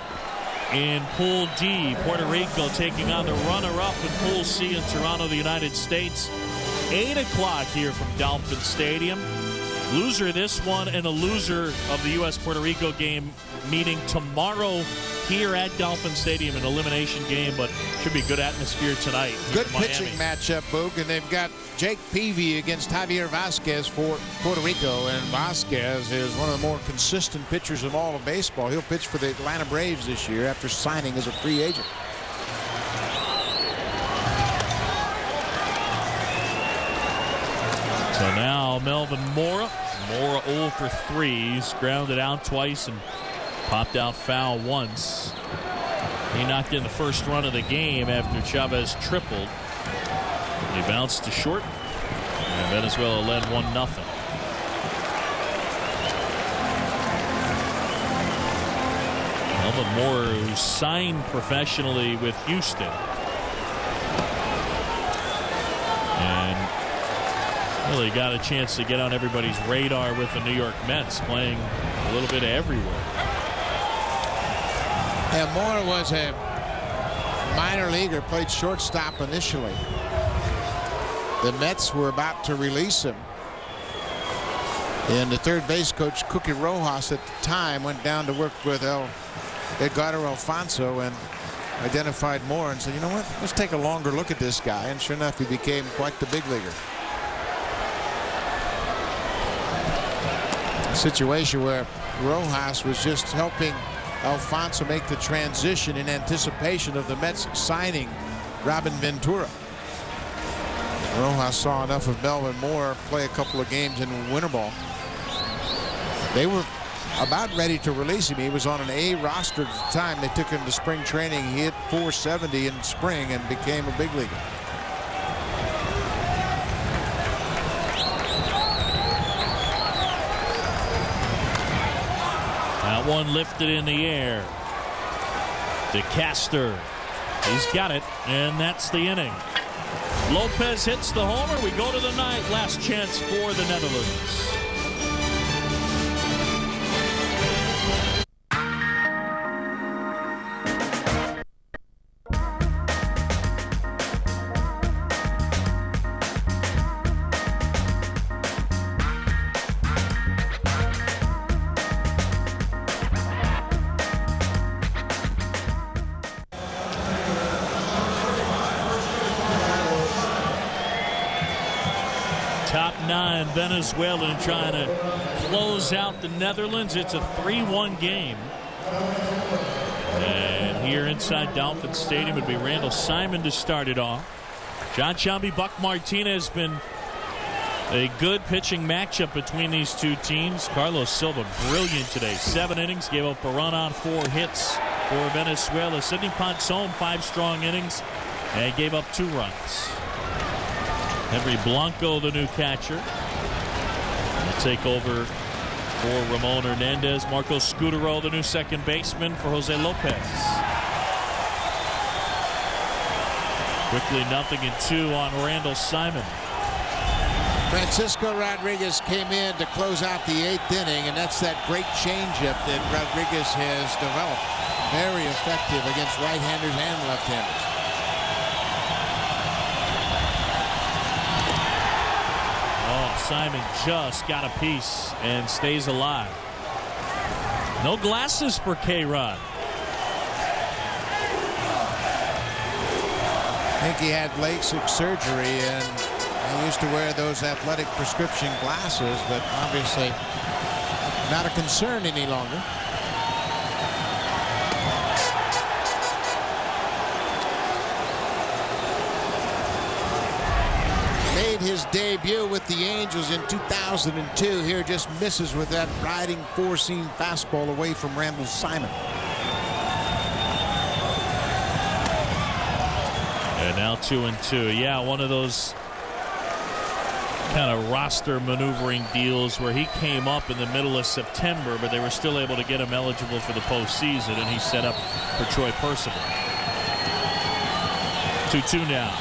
in Pool D, Puerto Rico, taking on the runner-up in Pool C in Toronto, the United States. 8 o'clock here from Dolphin Stadium. Loser this one and a loser of the U.S.-Puerto Rico game meeting tomorrow here at Dolphin Stadium, an elimination game, but should be good atmosphere tonight. Good pitching matchup, Boog, and they've got Jake Peavy against Javier Vasquez for Puerto Rico, and Vasquez is one of the more consistent pitchers of all of baseball. He'll pitch for the Atlanta Braves this year after signing as a free agent. So now Melvin Mora 0 for 3. He's grounded out twice and popped out foul once. He knocked in the first run of the game after Chavez tripled. He bounced to short, and Venezuela led 1-0. Melvin Moore, who signed professionally with Houston. And really got a chance to get on everybody's radar with the New York Mets, playing a little bit everywhere. And Moore was a minor leaguer, played shortstop initially. The Mets were about to release him. And the third base coach, Cookie Rojas, at the time went down to work with Edgardo Alfonso and identified Moore and said, you know what, let's take a longer look at this guy. And sure enough, he became quite the big leaguer. A situation where Rojas was just helping Alfonso make the transition in anticipation of the Mets signing Robin Ventura. Rojas saw enough of Melvin Moore play a couple of games in winter ball. They were about ready to release him. He was on an A roster at the time. They took him to spring training. He hit .470 in spring and became a big leaguer. That one lifted in the air. DeCaster. He's got it, and that's the inning. Lopez hits the homer. We go to the ninth. Last chance for the Netherlands. Top 9 Venezuelan trying to close out the Netherlands. It's a 3-1 game. And here inside Dolphin Stadium would be Randall Simon to start it off. John Chambi, Buck Martinez, been a good pitching matchup between these two teams. Carlos Silva brilliant today. 7 innings, gave up a run on 4 hits for Venezuela. Sidney Ponson 5 strong innings and gave up 2 runs. Henry Blanco, the new catcher, will take over for Ramon Hernandez. Marco Scudero, the new second baseman for Jose Lopez. Quickly 0-2 on Randall Simon. Francisco Rodriguez came in to close out the 8th inning, and that's that great changeup that Rodriguez has developed. Very effective against right-handers and left-handers. Simon just got a piece and stays alive. No glasses for K-Rod. I think he had LASIK surgery and he used to wear those athletic prescription glasses, but obviously not a concern any longer. Made his debut with the Angels in 2002. Here just misses with that riding 4-seam fastball away from Randall Simon. And now 2-2. Yeah, one of those kind of roster maneuvering deals where he came up in the middle of September, but they were still able to get him eligible for the postseason, and he set up for Troy Percival. 2-2 now.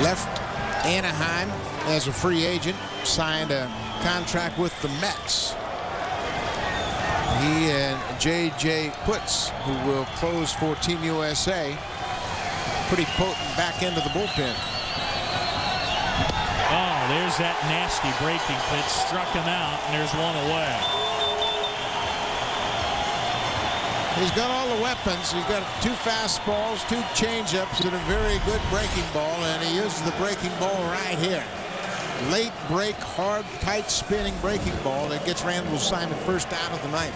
Left Anaheim as a free agent, signed a contract with the Mets. He and J.J. Putz, who will close for Team USA, pretty potent back into the bullpen. Oh, there's that nasty breaking pitch. Struck him out, and there's one away. He's got all the weapons. He's got 2 fastballs, 2 changeups, and a very good breaking ball, and he uses the breaking ball right here. Late break, hard, tight spinning breaking ball that gets Randall Simon first out of the ninth.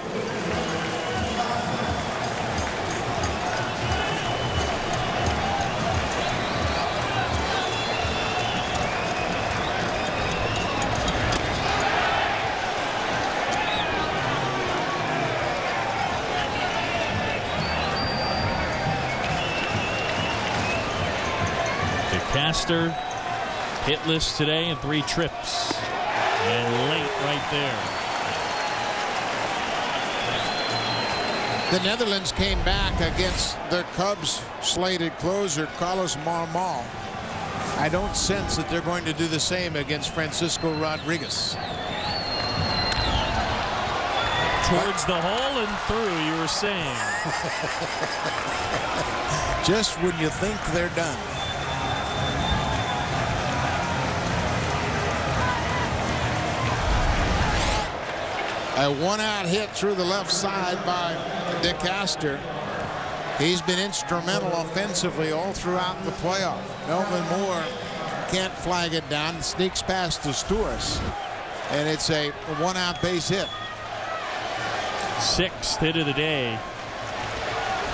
DeCaster hitless today in 3 trips. And late right there. The Netherlands came back against their Cubs slated closer, Carlos Marmol. I don't sense that they're going to do the same against Francisco Rodriguez. Towards the hole and through, you were saying. Just when you think they're done. A one-out hit through the left side by DeCaster. He's been instrumental offensively all throughout the playoff. Melvin Moore can't flag it down and sneaks past the Stewart. And it's a one-out base hit. Sixth hit of the day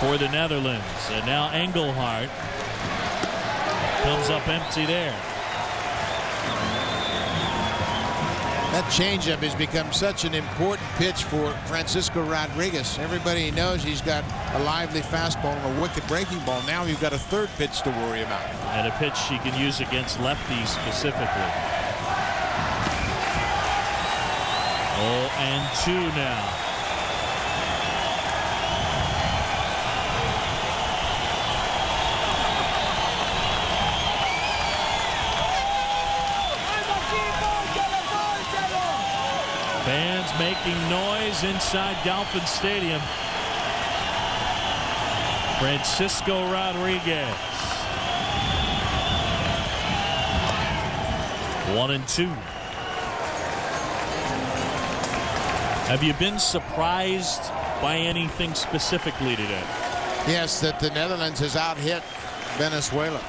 for the Netherlands. And now Engelhardt comes up empty there. That changeup has become such an important pitch for Francisco Rodriguez. Everybody knows he's got a lively fastball and a wicked breaking ball. Now you've got a third pitch to worry about. And a pitch he can use against lefties specifically. 0-2 now. Fans making noise inside Dolphin Stadium. Francisco Rodriguez. 1-2. Have you been surprised by anything specifically today? Yes, that the Netherlands has out-hit Venezuela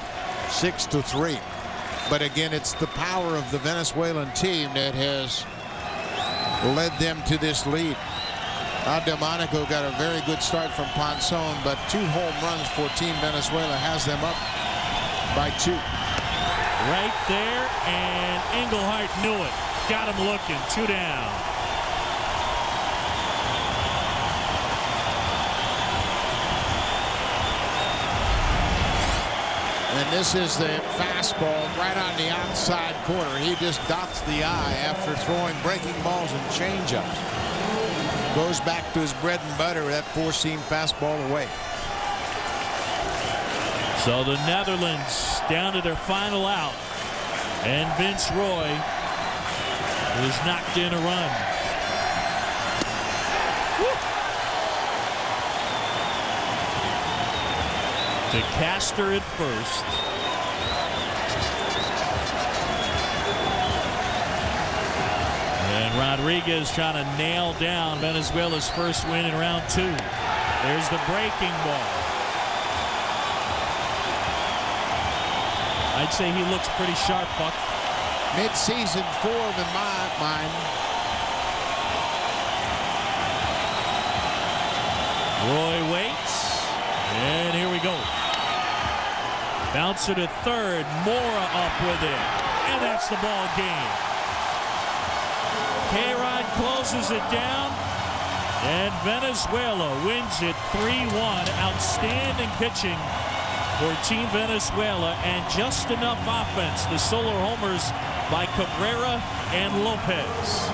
6-3. But again, it's the power of the Venezuelan team that has led them to this lead. Delmonico got a very good start from Ponson, but 2 home runs for Team Venezuela has them up by 2. Right there, and Engelhardt knew it. Got him looking. 2 down. And this is the fastball right on the outside corner. He just dots the eye after throwing breaking balls and changeups. Goes back to his bread and butter, that 4-seam fastball away. So the Netherlands down to their final out. And Vince Roy has knocked in a run. DeCaster at first. And Rodriguez trying to nail down Venezuela's first win in round 2. There's the breaking ball. I'd say he looks pretty sharp, Buck. Mid-season form in my mind. Roy waits. And here we go. Bouncer to third. Mora up with it. And that's the ball game. K-Rod closes it down. And Venezuela wins it 3-1. Outstanding pitching for Team Venezuela. And just enough offense. The solo homers by Cabrera and Lopez.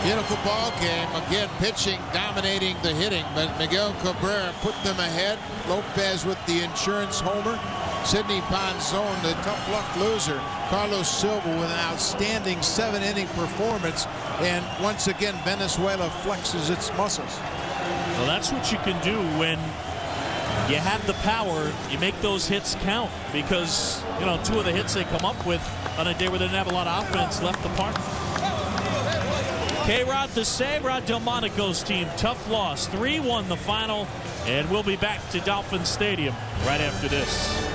Beautiful ball game. Again, pitching dominating the hitting, but Miguel Cabrera put them ahead. Lopez with the insurance homer. Sidney Ponson, the tough luck loser. Carlos Silva with an outstanding 7-inning performance. And once again, Venezuela flexes its muscles. Well, that's what you can do when you have the power. You make those hits count, because, you know, 2 of the hits they come up with on a day where they didn't have a lot of offense left the park. K-Rod the save. Rod Delmonico's team, tough loss. 3-1 the final, and we'll be back to Dolphin Stadium right after this.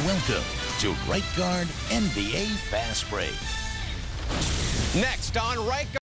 Welcome to Right Guard NBA Fast Break. Next on Right Guard.